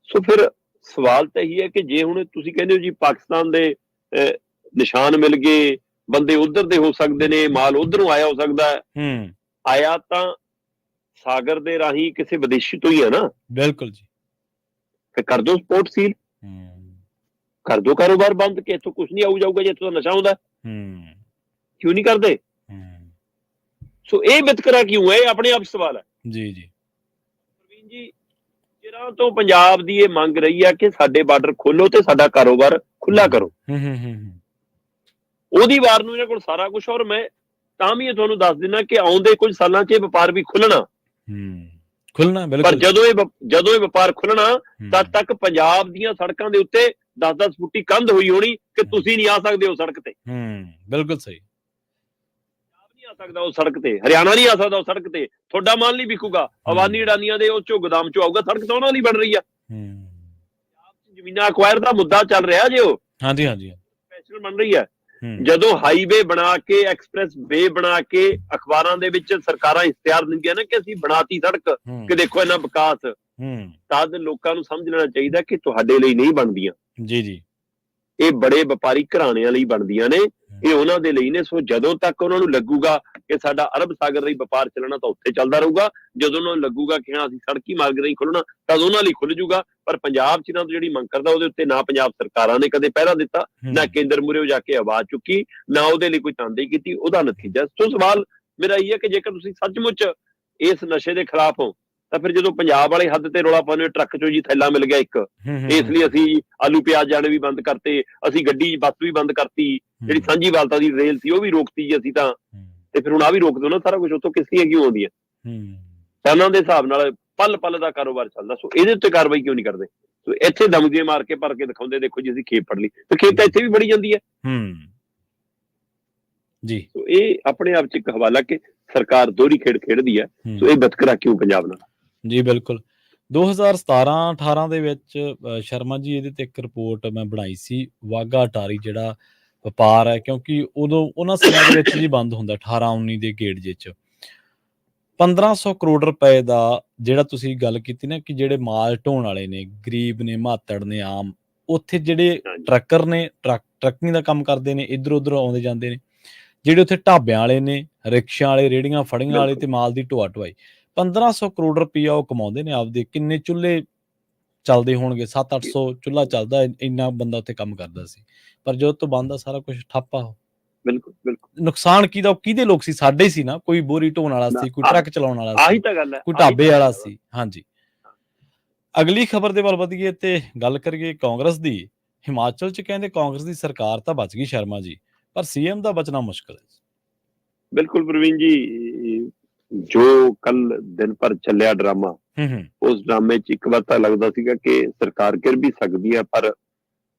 ਸੋ ਫਿਰ ਸਵਾਲ ਤਾਂ ਇਹੀ ਹੈ ਕਿ ਜੇ ਹੁਣ ਤੁਸੀਂ ਕਹਿੰਦੇ ਹੋ ਜੀ ਪਾਕਿਸਤਾਨ ਦੇ ਨਿਸ਼ਾਨ ਮਿਲ ਗਏ, ਬੰਦੇ ਉਧਰ ਦੇ ਹੋ ਸਕਦੇ ਨੇ, ਮਾਲ ਉਧਰੋਂ ਆਇਆ ਹੋ ਸਕਦਾ ਹੈ, ਆਇਆ ਤਾਂ ਸਾਗਰ ਦੇ ਰਾਹੀਂ ਕਿਸੇ ਵਿਦੇਸ਼ੀ ਤੋਂ ਹੀ ਹੈ ਨਾ। ਬਿਲਕੁਲ ਜੀ। ਫਿਰ ਕਰ ਦੋ ਸਪੋਰਟ ਸੀਲ, ਕਰ ਦੋ ਕਾਰੋਬਾਰ ਬੰਦ, ਕਿ ਇੱਥੋਂ ਕੁਝ ਨਹੀਂ ਆਊ ਜਾਊਗਾ ਜੇ ਇੱਥੋਂ ਨਸ਼ਾ ਆਉਂਦਾ। ਕਿਉਂ ਨਹੀਂ ਕਰਦੇ? ਸੋ ਇਹ ਵਿਤਕਰਾ ਕਿਉਂ ਹੈ? ਇਹ ਆਪਣੇ ਆਪ ਸਵਾਲ ਹੈ। ਜੀ ਜੀ ਪ੍ਰਵੀਨ ਜੀ, ਚਿਰਾਂ ਤੋਂ ਪੰਜਾਬ ਦੀ ਇਹ ਮੰਗ ਰਹੀ ਹੈ ਕਿ ਸਾਡੇ ਬਾਰਡਰ ਖੋਲੋ ਤੇ ਸਾਡਾ ਕਾਰੋਬਾਰ ਖੁੱਲਾ ਕਰੋ। ਉਹਦੀ ਵਾਰ ਨੂੰ ਇਹਨਾਂ ਕੋਲ ਸਾਰਾ ਕੁਝ, ਔਰ ਮੈਂ ਤਾਂ ਵੀ ਇਹ ਤੁਹਾਨੂੰ ਦੱਸ ਦਿੰਦਾ ਕਿ ਆਉਂਦੇ ਕੁਝ ਸਾਲਾਂ 'ਚ ਇਹ ਵਪਾਰ ਵੀ ਖੁੱਲਣਾ। ਪਰ ਜਦੋਂ ਇਹ ਵਪਾਰ ਖੁੱਲਣਾ, ਤਦ ਤੱਕ ਪੰਜਾਬ ਦੀਆਂ ਸੜਕਾਂ ਦੇ ਉੱਤੇ 10-10 ਫੁੱਟੀ ਕੰਧ ਹੋਈ ਹੋਣੀ ਕਿ ਤੁਸੀਂ ਨਹੀਂ ਆ ਸਕਦੇ ਉਹ ਸੜਕ ਤੇ। ਬਿਲਕੁਲ ਸਹੀ। ਪੰਜਾਬ ਨਹੀਂ ਆ ਸਕਦਾ ਉਹ ਸੜਕ ਤੇ, ਹਰਿਆਣਾ ਨਹੀਂ ਆ ਸਕਦਾ ਉਹ ਸੜਕ ਤੇ, ਤੁਹਾਡਾ ਮਾਲ ਨਹੀਂ ਵਿਕੂਗਾ। ਅਵਾਨੀ ਅਡਾਨੀਆਂ ਦੇ ਉਹ ਚੋਂ ਗੋਦਾਮ ਚੋਂ ਆਊਗਾ, ਸੜਕ ਤਾਂ ਉਹਨਾਂ ਲਈ ਬਣ ਰਹੀ ਆ। ਜ਼ਮੀਨਾਂ ਅਕਵਾਇਰ ਦਾ ਮੁੱਦਾ ਚੱਲ ਰਿਹਾ ਜੇ, ਉਹ ਹਾਂਜੀ ਹਾਂਜੀ ਸਪੈਸ਼ਲ ਬਣ ਰਹੀ ਹੈ। ਜਦੋਂ ਹਾਈਵੇ ਬਣਾ ਕੇ, ਐਕਸਪ੍ਰੈਸ ਵੇ ਬਣਾ ਕੇ ਅਖਬਾਰਾਂ ਦੇ ਵਿੱਚ ਸਰਕਾਰਾਂ ਇਸ਼ਤਿਹਾਰ ਦਿੰਦੀਆਂ ਨੇ ਕਿ ਅਸੀਂ ਬਣਾਤੀ ਸੜਕ, ਕਿ ਦੇਖੋ ਇਹਨਾਂ ਵਿਕਾਸ, ਤਦ ਲੋਕਾਂ ਨੂੰ ਸਮਝ ਲੈਣਾ ਚਾਹੀਦਾ ਕਿ ਤੁਹਾਡੇ ਲਈ ਨਹੀਂ ਬਣਦੀਆਂ। ਜੀ ਜੀ, ਇਹ ਬੜੇ ਵਪਾਰੀ ਘਰਾਣਿਆਂ ਲਈ ਬਣਦੀਆਂ ਨੇ, ਇਹ ਉਹਨਾਂ ਦੇ ਲਈ ਨੇ। ਸੋ ਜਦੋਂ ਤੱਕ ਉਹਨਾਂ ਨੂੰ ਲੱਗੂਗਾ ਕਿ ਸਾਡਾ ਅਰਬ ਸਾਗਰ ਲਈ ਵਪਾਰ ਚੱਲਣਾ, ਤਾਂ ਉੱਥੇ ਚੱਲਦਾ ਰਹੂਗਾ। ਜਦੋਂ ਉਹਨਾਂ ਨੂੰ ਲੱਗੂਗਾ ਕਿ ਹਾਂ ਅਸੀਂ ਸੜਕੀ ਮਾਰਗ ਰਾਹੀਂ ਖੁੱਲਣਾ, ਤਾਂ ਉਹਨਾਂ ਲਈ ਖੁੱਲ ਜੂਗਾ। ਪਰ ਪੰਜਾਬ 'ਚ ਇਹਨਾਂ ਤੋਂ ਜਿਹੜੀ ਮੰਗ ਕਰਦਾ, ਉਹਦੇ ਉੱਤੇ ਨਾ ਪੰਜਾਬ ਸਰਕਾਰਾਂ ਨੇ ਕਦੇ ਪਹਿਰਾ ਦਿੱਤਾ, ਨਾ ਕੇਂਦਰ ਮੂਹਰੇ ਉਹ ਜਾ ਕੇ ਆਵਾਜ਼ ਚੁੱਕੀ, ਨਾ ਉਹਦੇ ਲਈ ਕੋਈ ਤਨਦੇਹੀ ਕੀਤੀ। ਉਹਦਾ ਨਤੀਜਾ। ਸੋ ਸਵਾਲ ਮੇਰਾ ਇਹ ਹੈ ਕਿ ਜੇਕਰ ਤੁਸੀਂ ਸੱਚਮੁੱਚ ਇਸ ਨਸ਼ੇ ਦੇ ਖਿਲਾਫ ਹੋ, ਤਾਂ ਫਿਰ ਜਦੋਂ ਪੰਜਾਬ ਵਾਲੇ ਹੱਦ ਤੇ ਰੌਲਾ ਪਾਉਂਦੇ, ਟਰੱਕ ਚੋਂ ਜੀ ਥੈਲਾ ਮਿਲ ਗਿਆ ਇੱਕ, ਇਸ ਲਈ ਅਸੀਂ ਆਲੂ ਪਿਆਜ਼ ਜਾਣੇ ਵੀ ਬੰਦ ਕਰਤੇ, ਅਸੀਂ ਗੱਡੀ ਬੱਸ ਵੀ ਬੰਦ ਕਰਤੀ, ਜਿਹੜੀ ਸਾਂਝੀ ਵਾਲਤਾ ਦੀ ਰੇਲ ਸੀ ਉਹ ਵੀ ਰੋਕਤੀ ਜੀ ਅਸੀਂ ਤਾਂ, ਤੇ ਫਿਰ ਹੁਣ ਆ ਵੀ ਰੋਕ ਦੋ ਨਾ ਸਾਰਾ ਕੁਝ। ਉੱਥੋਂ ਕਿਸ਼ਤੀਆਂ ਕਿਉਂ ਆਉਂਦੀਆਂ? ਟਨਾਂ ਦੇ ਹਿਸਾਬ ਨਾਲ ਪਲ ਪਲ ਦਾ ਕਾਰੋਬਾਰ ਚੱਲਦਾ। ਸੋ ਇਹਦੇ ਉੱਤੇ ਕਾਰਵਾਈ ਕਿਉਂ ਨਹੀਂ ਕਰਦੇ? ਸੋ ਇੱਥੇ ਦਮਗੇ ਮਾਰ ਕੇ ਭਰ ਕੇ ਦਿਖਾਉਂਦੇ, ਦੇਖੋ ਜੀ ਅਸੀਂ ਖੇਪ ਫੜ ਲਈ, ਤੇ ਖੇਪ ਤਾਂ ਇੱਥੇ ਵੀ ਬੜੀ ਜਾਂਦੀ ਹੈ ਜੀ। ਸੋ ਇਹ ਆਪਣੇ ਆਪ 'ਚ ਇੱਕ ਹਵਾਲਾ ਕਿ ਸਰਕਾਰ ਦੋਹਰੀ ਖੇਡ ਖੇਡਦੀ ਹੈ। ਸੋ ਇਹ ਵਿਤਕਰਾ ਕਿਉਂ ਪੰਜਾਬ ਨਾਲ? ਜੀ ਬਿਲਕੁਲ। 2017-18 ਦੇ ਵਿੱਚ ਸ਼ਰਮਾ ਜੀ ਇਹਦੇ ਤੇ ਇੱਕ ਰਿਪੋਰਟ ਮੈਂ ਬਣਾਈ ਸੀ, ਵਾਘਾ ਅਟਾਰੀ ਜਿਹੜਾ ਵਪਾਰ ਹੈ, ਕਿਉਂਕਿ ਉਦੋਂ ਉਹਨਾਂ ਸਮਿਆਂ ਦੇ ਵਿੱਚ ਜੀ ਬੰਦ ਹੁੰਦਾ 18-19 ਦੇ ਗੇੜ ਜੇ 'ਚ 1500 ਕਰੋੜ ਰੁਪਏ ਦਾ, ਜਿਹੜਾ ਤੁਸੀਂ ਗੱਲ ਕੀਤੀ ਨਾ ਕਿ ਜਿਹੜੇ ਮਾਲ ਢੋਣ ਵਾਲੇ ਨੇ, ਗਰੀਬ ਨੇ, ਮਾਤੜ ਨੇ, ਆਮ, ਉੱਥੇ ਜਿਹੜੇ ਟਰੱਕਰ ਨੇ, ਟਰੱਕਿੰਗ ਦਾ ਕੰਮ ਕਰਦੇ ਨੇ, ਇੱਧਰ ਉੱਧਰ ਆਉਂਦੇ ਜਾਂਦੇ ਨੇ, ਜਿਹੜੇ ਉੱਥੇ ਢਾਬਿਆਂ ਵਾਲੇ ਨੇ, ਰਿਕਸ਼ਾ ਵਾਲੇ, ਰੇਹੜੀਆਂ ਫੜੀਆਂ ਵਾਲੇ ਤੇ ਮਾਲ ਦੀ ਢੋਆ ਢੁਆਈ, 1500 ਕਰੋੜ ਰੁਪਈਆ ਉਹ ਕਮਾਉਂਦੇ ਨੇ ਆਪਦੇ। ਕਿੰਨੇ ਚੁੱਲ੍ਹੇ ਚੱਲਦੇ ਹੋਣਗੇ? 700-800 ਚੁੱਲ੍ਹਾ ਚੱਲਦਾ, ਇੰਨਾ ਬੰਦਾ ਉੱਥੇ ਕੰਮ ਕਰਦਾ ਸੀ। ਪਰ ਜਦੋਂ ਤੋਂ ਬੰਦ ਆ, ਸਾਰਾ ਕੁਝ ਠੱਪ ਆ। ਬਿਲਕੁਲ ਬਿਲਕੁਲ। ਨੁਕਸਾਨ ਕਿਹਦਾ? ਕਿਹਦੇ ਲੋਕ ਸੀ? ਸਾਡੇ ਸੀ ਨਾ। ਕੋਈ ਬੋਰੀ ਢੋਣ ਵਾਲਾ ਸੀ, ਕੋਈ ਟਰੱਕ ਚਲਾਉਣ ਵਾਲਾ ਸੀ, ਆਹੀ ਤਾਂ ਗੱਲ ਹੈ, ਕੋਈ ਢਾਬੇ ਵਾਲਾ ਸੀ। ਹਾਂਜੀ, ਅਗਲੀ ਖਬਰ ਦੇ ਵੱਲ ਵਧੀਏ ਤੇ ਗੱਲ ਕਰੀਏ ਕਾਂਗਰਸ ਦੀ। ਹਿਮਾਚਲ 'ਚ ਕਹਿੰਦੇ ਕਾਂਗਰਸ ਦੀ ਸਰਕਾਰ ਤਾਂ ਬਚ ਗਈ ਸ਼ਰਮਾ ਜੀ, ਪਰ ਸੀਐਮ ਦਾ ਬਚਣਾ ਮੁਸ਼ਕਲ ਹੈ। ਬਿਲਕੁਲ ਪ੍ਰਵੀਨ ਜੀ, ਜੋ ਕੱਲ ਦਿਨ ਭਰ ਚੱਲਿਆ ਡਰਾਮਾ, ਉਸ ਡਰਾਮੇ 'ਚ ਇੱਕ ਵਾਰ ਤਾਂ ਲੱਗਦਾ ਸੀਗਾ ਕਿ ਸਰਕਾਰ ਗਿਰ ਵੀ ਸਕਦੀ ਹੈ, ਪਰ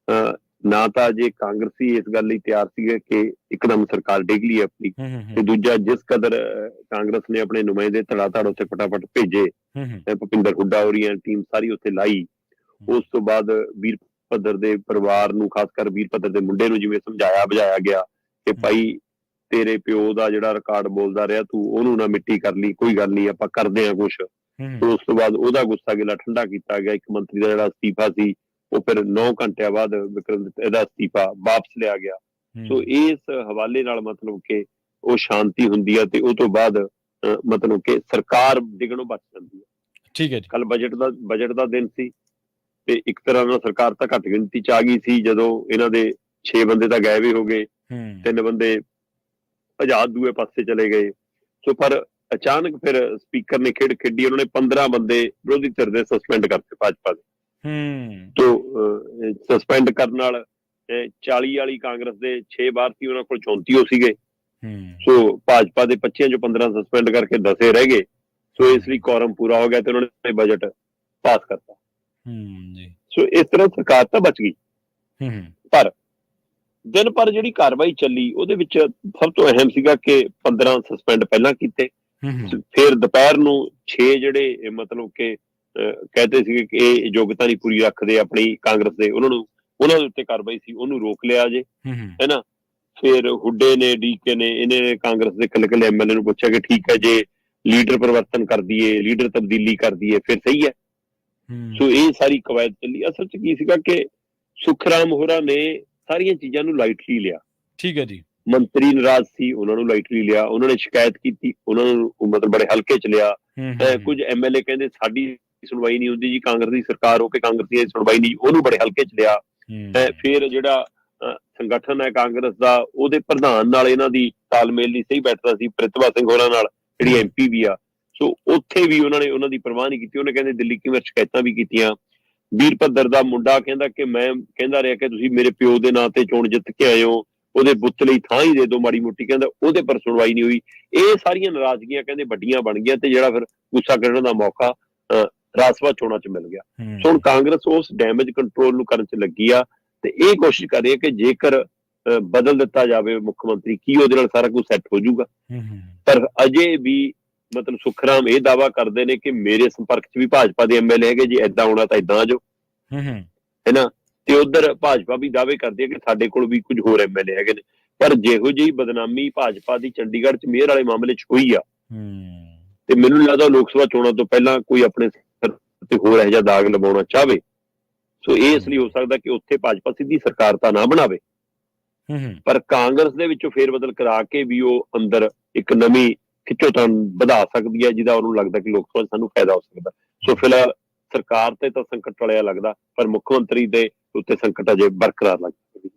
ਨਾ ਤਾਂ ਅਜੇ ਕਾਂਗਰਸੀ ਇਸ ਗੱਲ ਲਈ ਤਿਆਰ ਸੀਗੇ ਕਿ ਇੱਕਦਮ ਸਰਕਾਰ ਡਿੱਗ ਲਈ ਆਪਣੀ, ਤੇ ਦੂਜਾ ਜਿਸ ਕਦਰ ਕਾਂਗਰਸ ਨੇ ਆਪਣੇ ਨੁਮਾਇੰਦੇ ਧੜਾ-ਧੜ ਉੱਥੇ ਫਟਾਫਟ ਭੇਜੇ, ਭੁਪਿੰਦਰ ਹੁੱਡਾ ਹੋਰੀਆਂ ਟੀਮ ਸਾਰੀ ਉੱਥੇ ਲਾਈ। ਉਸ ਤੋਂ ਬਾਅਦ ਵੀਰਭੱਦਰ ਦੇ ਪਰਿਵਾਰ ਨੂੰ, ਖਾਸ ਕਰ ਵੀਰਭੱਦਰ ਦੇ ਮੁੰਡੇ ਨੂੰ ਜਿਵੇਂ ਸਮਝਾਇਆ ਬੁਝਾਇਆ ਗਿਆ ਕਿ ਭਾਈ ਤੇਰੇ ਪਿਓ ਦਾ ਜਿਹੜਾ ਰਿਕਾਰਡ ਬੋਲਦਾ ਰਿਹਾ, ਤੂੰ ਉਹਨੂੰ ਨਾ ਮਿੱਟੀ ਕਰ ਲਈ, ਕੋਈ ਗੱਲ ਨਹੀਂ, ਆਪਾਂ ਕਰਦੇ ਹਾਂ ਕੁਛ। ਉਸ ਤੋਂ ਬਾਅਦ ਉਹਦਾ ਗੁੱਸਾ ਗਿਲਾ ਠੰਡਾ ਕੀਤਾ ਗਿਆ। ਇੱਕ ਮੰਤਰੀ ਦਾ ਜਿਹੜਾ ਅਸਤੀਫਾ ਸੀ, ਉਹ ਫਿਰ 9 ਘੰਟਿਆਂ ਬਾਅਦ ਇਹਦਾ ਅਸਤੀਫਾ ਵਾਪਸ ਲਿਆ ਗਿਆ। ਸੋ ਇਸ ਹਵਾਲੇ ਨਾਲ ਮਤਲਬ ਕਿ ਉਹ ਸ਼ਾਂਤੀ ਹੁੰਦੀ ਹੈ ਤੇ ਉਹ ਤੋਂ ਬਾਅਦ ਮਤਲਬ ਕਿ ਸਰਕਾਰ ਡਿੱਗਣੋਂ ਬਚ ਜਾਂਦੀ ਹੈ। ਠੀਕ ਹੈ ਜੀ। ਕੱਲ ਬਜਟ ਦਾ ਦਿਨ ਸੀ ਤੇ ਇੱਕ ਤਰ੍ਹਾਂ ਨਾਲ ਸਰਕਾਰ ਤਾਂ ਘੱਟ ਗਿਣਤੀ 'ਚ ਆ ਗਈ ਸੀ, ਜਦੋਂ ਇਹਨਾਂ ਦੇ 6 ਬੰਦੇ ਤਾਂ ਗਾਇਬ ਹੀ ਹੋ ਗਏ, 3 ਬੰਦੇ ਆਜ਼ਾਦ ਦੂਏ ਪਾਸੇ ਚਲੇ ਗਏ। ਸੋ ਪਰ ਅਚਾਨਕ ਫਿਰ ਸਪੀਕਰ ਨੇ ਖੇਡ ਖੇਡੀ, ਉਹਨਾਂ ਨੇ 15 ਬੰਦੇ ਵਿਰੋਧੀ ਧਿਰ ਦੇ ਸਸਪੈਂਡ ਕਰਤੇ ਭਾਜਪਾ ਦੇ। ਤੋ ਸਸਪੈਂਡ ਕਰਨ ਨਾਲ 40 ਵਾਲੀ ਕਾਂਗਰਸ ਦੇ 6 ਬਾਹਰ ਸੀ, ਉਹਨਾਂ ਕੋਲ 34 ਸੀਗੇ। ਸੋ ਭਾਜਪਾ ਦੇ 25 ਚੋਂ 15 ਸਸਪੈਂਡ ਕਰਕੇ 10 ਰਹਿ ਗਏ। ਸੋ ਇਸ ਲਈ ਕੋਰਮ ਪੂਰਾ ਹੋ ਗਿਆ ਤੇ ਉਹਨਾਂ ਨੇ ਬਜਟ ਪਾਸ ਕਰਤਾ। ਸੋ ਇਸ ਤਰ੍ਹਾਂ ਸਰਕਾਰ ਤਾਂ ਬਚ ਗਈ। ਪਰ ਦਿਨ ਪਰ ਜਿਹੜੀ ਕਾਰਵਾਈ ਚੱਲੀ, ਉਹਦੇ ਵਿੱਚ ਸਭ ਤੋਂ ਅਹਿਮ ਸੀਗਾ ਕਿ 15 ਸਸਪੈਂਡ ਪਹਿਲਾਂ ਕੀਤੇ, ਫਿਰ ਦੁਪਹਿਰ ਨੂੰ 6 ਜਿਹੜੇ ਮਤਲਬ ਕਿ ਕਹਿੰਦੇ ਸੀਗੇ ਕਿ ਇਹ ਯੋਗਤਾ ਨਹੀਂ ਪੂਰੀ ਰੱਖਦੇ ਆਪਣੀ ਕਾਂਗਰਸ ਦੇ, ਉਹਨਾਂ ਦੇ ਉੱਤੇ ਕਾਰਵਾਈ ਸੀ, ਉਹਨੂੰ ਰੋਕ ਲਿਆ ਜੇ, ਹੈ ਨਾ। ਫਿਰ ਹੁੱਡੇ ਨੇ, ਡੀਕੇ ਨੇ, ਇਹਨੇ ਕਾਂਗਰਸ ਦੇ ਇਕੱਲੇ ਐਮਐਲਏ ਨੂੰ ਪੁੱਛਿਆ ਕਿ ਠੀਕ ਹੈ, ਜੇ ਲੀਡਰ ਪਰਿਵਰਤਨ ਕਰ ਦਈਏ, ਲੀਡਰ ਤਬਦੀਲੀ ਕਰ ਦਈਏ, ਫਿਰ ਸਹੀ ਹੈ। ਸੋ ਇਹ ਸਾਰੀ ਕਵਾਇਦ ਚੱਲੀ। ਅਸਲ 'ਚ ਕੀ ਸੀਗਾ ਕਿ ਸੁਖਰਾਮ ਹੋਰਾਂ ਨੇ ਸਾਰੀਆਂ ਚੀਜ਼ਾਂ ਨੂੰ ਲਾਈਟਲੀ ਲਿਆ। ਠੀਕ ਹੈ ਜੀ। ਮੰਤਰੀ ਨਾਰਾਜ਼ ਸੀ, ਉਹਨਾਂ ਨੂੰ ਲਾਈਟਲੀ ਲਿਆ। ਉਹਨਾਂ ਨੇ ਸ਼ਿਕਾਇਤ ਕੀਤੀ, ਉਹਨਾਂ ਨੂੰ ਮਤਲਬ ਬੜੇ ਹਲਕੇ 'ਚ ਲਿਆ। ਕੁਝ ਐਮਐਲਏ ਕਹਿੰਦੇ ਸਾਡੀ ਸੁਣਵਾਈ ਨਹੀਂ ਹੁੰਦੀ ਜੀ, ਕਾਂਗਰਸ ਦੀ ਸਰਕਾਰ ਹੋ ਕੇ ਕਾਂਗਰਸ ਦੀ ਸੁਣਵਾਈ ਨਹੀਂ, ਉਹਨੂੰ ਬੜੇ ਹਲਕੇ ਚ ਲਿਆ। ਫਿਰ ਜਿਹੜਾ ਸੰਗਠਨ ਹੈ ਕਾਂਗਰਸ ਦਾ, ਉਹਦੇ ਪ੍ਰਧਾਨ ਨਾਲ ਇਹਨਾਂ ਦੀ ਤਾਲਮੇਲ ਨਹੀਂ ਸਹੀ ਬੈਠਦਾ ਸੀ, ਪ੍ਰਿਤਪਾ ਸਿੰਘ ਹੋਰਾਂ ਨਾਲ ਜਿਹੜੀ ਐਮਪੀ ਵੀ ਆ। ਸੋ ਉੱਥੇ ਵੀ ਉਹਨਾਂ ਦੀ ਪਰਵਾਹ ਨਹੀਂ ਕੀਤੀ। ਉਹਨੇ ਕਹਿੰਦੇ ਦਿੱਲੀ ਕਿਵੇਂ ਸ਼ਿਕਾਇਤਾਂ ਵੀ ਕੀਤੀਆਂ। ਵੀਰਭੱਦਰ ਦਾ ਮੁੰਡਾ ਕਹਿੰਦਾ ਕਿ ਮੈਂ ਕਹਿੰਦਾ ਰਿਹਾ ਕਿ ਤੁਸੀਂ ਮੇਰੇ ਪਿਓ ਦੇ ਨਾਂ ਤੇ ਚੋਣ ਜਿੱਤ ਕੇ ਆਏ ਹੋ, ਉਹਦੇ ਬੁੱਤ ਲਈ ਥਾਂ ਹੀ ਦੇ ਦਿਓ ਮਾੜੀ ਮੋਟੀ, ਕਹਿੰਦਾ ਉਹਦੇ ਪਰ ਸੁਣਵਾਈ ਨਹੀਂ ਹੋਈ। ਇਹ ਸਾਰੀਆਂ ਨਾਰਾਜ਼ਗੀਆਂ ਕਹਿੰਦੇ ਵੱਡੀਆਂ ਬਣ ਗਈਆਂ ਤੇ ਜਿਹੜਾ ਫਿਰ ਗੁੱਸਾ ਕੱਢਣ ਦਾ ਮੌਕਾ ਰਾਜ ਸਭਾ ਚੋਣਾਂ ਚ ਮਿਲ ਗਿਆ। ਸੋ ਹੁਣ ਕਾਂਗਰਸ ਉਸ ਡੈਮੇਜ ਕੰਟਰੋਲ ਨੂੰ ਕਰਨ ਚ ਲੱਗੀ ਆ ਤੇ ਇਹ ਕੋਸ਼ਿਸ਼ ਕਰ ਰਹੀ ਹੈ ਕਿ ਜੇਕਰ ਬਦਲ ਦਿੱਤਾ ਜਾਵੇ ਮੁੱਖ ਮੰਤਰੀ, ਕੀ ਉਹਦੇ ਨਾਲ ਸਾਰਾ ਕੁਝ ਸੈੱਟ ਹੋ ਜਾਊਗਾ। ਪਰ ਅਜੇ ਵੀ ਮਤਲਬ ਸੁਖਰਾਮ ਇਹ ਦਾਅਵਾ ਕਰਦੇ ਨੇ ਕਿ ਮੇਰੇ ਸੰਪਰਕ ਚ ਵੀ ਭਾਜਪਾ ਦੇ ਐਮਐਲਏ ਹੈਗੇ, ਜੀ ਏਦਾਂ ਆਉਣਾ ਤਾਂ ਏਦਾਂ ਆ ਜਾਓ, ਹੈਨਾ। ਤੇ ਉਧਰ ਭਾਜਪਾ ਵੀ ਦਾਅਵੇ ਕਰਦੀ ਹੈ ਕਿ ਸਾਡੇ ਕੋਲ ਵੀ ਕੁਝ ਹੋਰ ਐਮਐਲਏ ਹੈਗੇ ਨੇ। ਪਰ ਜਿਹੋ ਜਿਹੀ ਬਦਨਾਮੀ ਭਾਜਪਾ ਦੀ ਚੰਡੀਗੜ੍ਹ ਚ ਮੇਅਰ ਵਾਲੇ ਮਾਮਲੇ ਚ ਹੋਈ ਆ, ਤੇ ਮੈਨੂੰ ਨਹੀਂ ਲੱਗਦਾ ਲੋਕ ਸਭਾ ਚੋਣਾਂ ਤੋਂ ਪਹਿਲਾਂ ਕੋਈ ਆਪਣੇ ਤੇ ਹੋਰ ਇਹੋ ਜਿਹਾ ਦਾਗ ਲਵਾਉਣਾ ਚਾਹਵੇ। ਸੋ ਇਹ ਇਸ ਲਈ ਹੋ ਸਕਦਾ ਕਿ ਉੱਥੇ ਭਾਜਪਾ ਸਿੱਧੀ ਸਰਕਾਰ ਤਾਂ ਨਾ ਬਣਾਵੇ, ਪਰ ਕਾਂਗਰਸ ਦੇ ਵਿੱਚੋਂ ਫੇਰ ਬਦਲ ਕਰਾ ਕੇ ਵੀ ਉਹ ਅੰਦਰ ਇੱਕ ਨਵੀਂ ਖਿੱਚੋਤਾਣ ਵਧਾ ਸਕਦੀ ਹੈ, ਜਿਹਦਾ ਉਹਨੂੰ ਲੱਗਦਾ ਕਿ ਲੋਕ ਸਭਾ ਸਾਨੂੰ ਫਾਇਦਾ ਹੋ ਸਕਦਾ। ਸੋ ਫਿਲਹਾਲ ਸਰਕਾਰ ਤੇ ਤਾਂ ਸੰਕਟ ਟਲਿਆ ਲੱਗਦਾ, ਪਰ ਮੁੱਖ ਮੰਤਰੀ ਦੇ ਉੱਤੇ ਸੰਕਟ ਅਜੇ ਬਰਕਰਾਰ ਲੱਗਦਾ।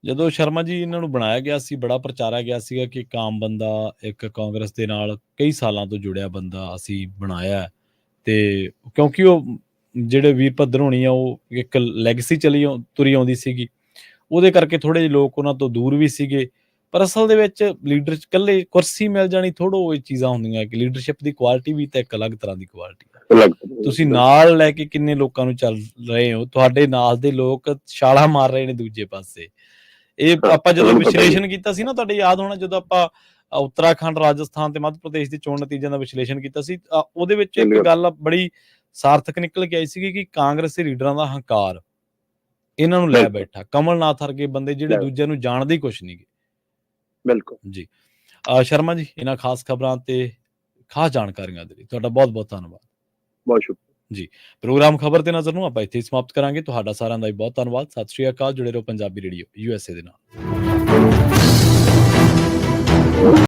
ਜਦੋਂ ਸ਼ਰਮਾ ਜੀ ਇਹਨਾਂ ਨੂੰ ਬਣਾਇਆ ਗਿਆ ਸੀ, ਬੜਾ ਪ੍ਰਚਾਰਿਆ ਗਿਆ ਸੀਗਾ ਕਿ ਇੱਕ ਆਮ ਬੰਦਾ, ਇੱਕ ਕਾਂਗਰਸ ਦੇ ਨਾਲ ਕਈ ਸਾਲਾਂ ਤੋਂ ਜੁੜਿਆ ਬੰਦਾ ਅਸੀਂ ਬਣਾਇਆ, ਤੇ ਕਿਉਂਕਿ ਉਹ ਜਿਹੜੇ ਵੀਰਭੱਦਰ ਹੋਣੀ ਆ ਉਹ ਇੱਕ ਲੈਗਸੀ ਤੁਰੀ ਆਉਂਦੀ ਸੀਗੀ, ਉਹਦੇ ਕਰਕੇ ਥੋੜੇ ਜਿਹੇ ਲੋਕ ਉਹਨਾਂ ਤੋਂ ਦੂਰ ਵੀ ਸੀਗੇ। ਪਰ ਅਸਲ ਦੇ ਵਿੱਚ ਲੀਡਰ ਇਕੱਲੇ ਕੁਰਸੀ ਮਿਲ ਜਾਣੀ ਥੋੜ੍ਹੋ ਇਹ ਚੀਜ਼ਾਂ ਹੁੰਦੀਆਂ ਕਿ ਲੀਡਰਸ਼ਿਪ ਦੀ ਕੁਆਲਿਟੀ ਵੀ ਤਾਂ ਇੱਕ ਅਲੱਗ ਤਰ੍ਹਾਂ ਦੀ ਕੁਆਲਿਟੀ ਹੈ। ਤੁਸੀਂ ਨਾਲ ਲੈ ਕੇ ਕਿੰਨੇ ਲੋਕਾਂ ਨੂੰ ਚੱਲ ਰਹੇ ਹੋ, ਤੁਹਾਡੇ ਨਾਲ ਦੇ ਲੋਕ ਛਾਲਾਂ ਮਾਰ ਰਹੇ ਨੇ ਦੂਜੇ ਪਾਸੇ। ਇਹ ਆਪਾਂ ਜਦੋਂ ਵਿਸ਼ਲੇਸ਼ਣ ਕੀਤਾ ਸੀ ਨਾ, ਤੁਹਾਡੇ ਯਾਦ ਹੋਣਾ ਜਦੋਂ ਆਪਾਂ ਉੱਤਰਾਖੰਡ, ਰਾਜਸਥਾਨ ਤੇ ਮੱਧ ਪ੍ਰਦੇਸ਼ ਦੇ ਚੋਣ ਨਤੀਜਿਆਂ ਦਾ ਵਿਸ਼ਲੇਸ਼ਣ ਕੀਤਾ ਸੀ, ਉਹਦੇ ਵਿੱਚ ਇੱਕ ਗੱਲ ਬੜੀ ਸਾਰਥਕ ਨਿਕਲ ਕੇ ਆਈ ਸੀਗੀ ਕਿ ਕਾਂਗਰਸ ਦੇ ਲੀਡਰਾਂ ਦਾ ਹੰਕਾਰ ਇਹਨਾਂ ਨੂੰ ਲੈ ਬੈਠਾ। ਕਮਲਨਾਥ ਵਰਗੇ ਬੰਦੇ ਜਿਹੜੇ ਦੂਜਿਆਂ ਨੂੰ ਜਾਣਦੇ ਹੀ ਕੁਛ ਨਹੀਂ ਗੇ। ਬਿਲਕੁਲ ਜੀ। ਸ਼ਰਮਾ ਜੀ, ਇਹਨਾਂ ਖਾਸ ਖਬਰਾਂ ਤੇ ਖਾਸ ਜਾਣਕਾਰੀਆਂ ਦੇ ਲਈ ਤੁਹਾਡਾ ਬਹੁਤ ਬਹੁਤ ਧੰਨਵਾਦ। ਬਹੁਤ ਸ਼ੁਕਰੀਆ ਜੀ। ਪ੍ਰੋਗਰਾਮ ਖਬਰ ਤੇ ਨਜ਼ਰ ਨੂੰ ਆਪਾਂ ਇੱਥੇ ਸਮਾਪਤ ਕਰਾਂਗੇ। ਤੁਹਾਡਾ ਸਾਰਿਆਂ ਦਾ ਬਹੁਤ ਧੰਨਵਾਦ। ਸਤਿ ਸ਼੍ਰੀ ਅਕਾਲ। ਜੁੜੇ ਰਹੋ ਪੰਜਾਬੀ ਰੇਡੀਓ USA ਦੇ ਨਾਲ।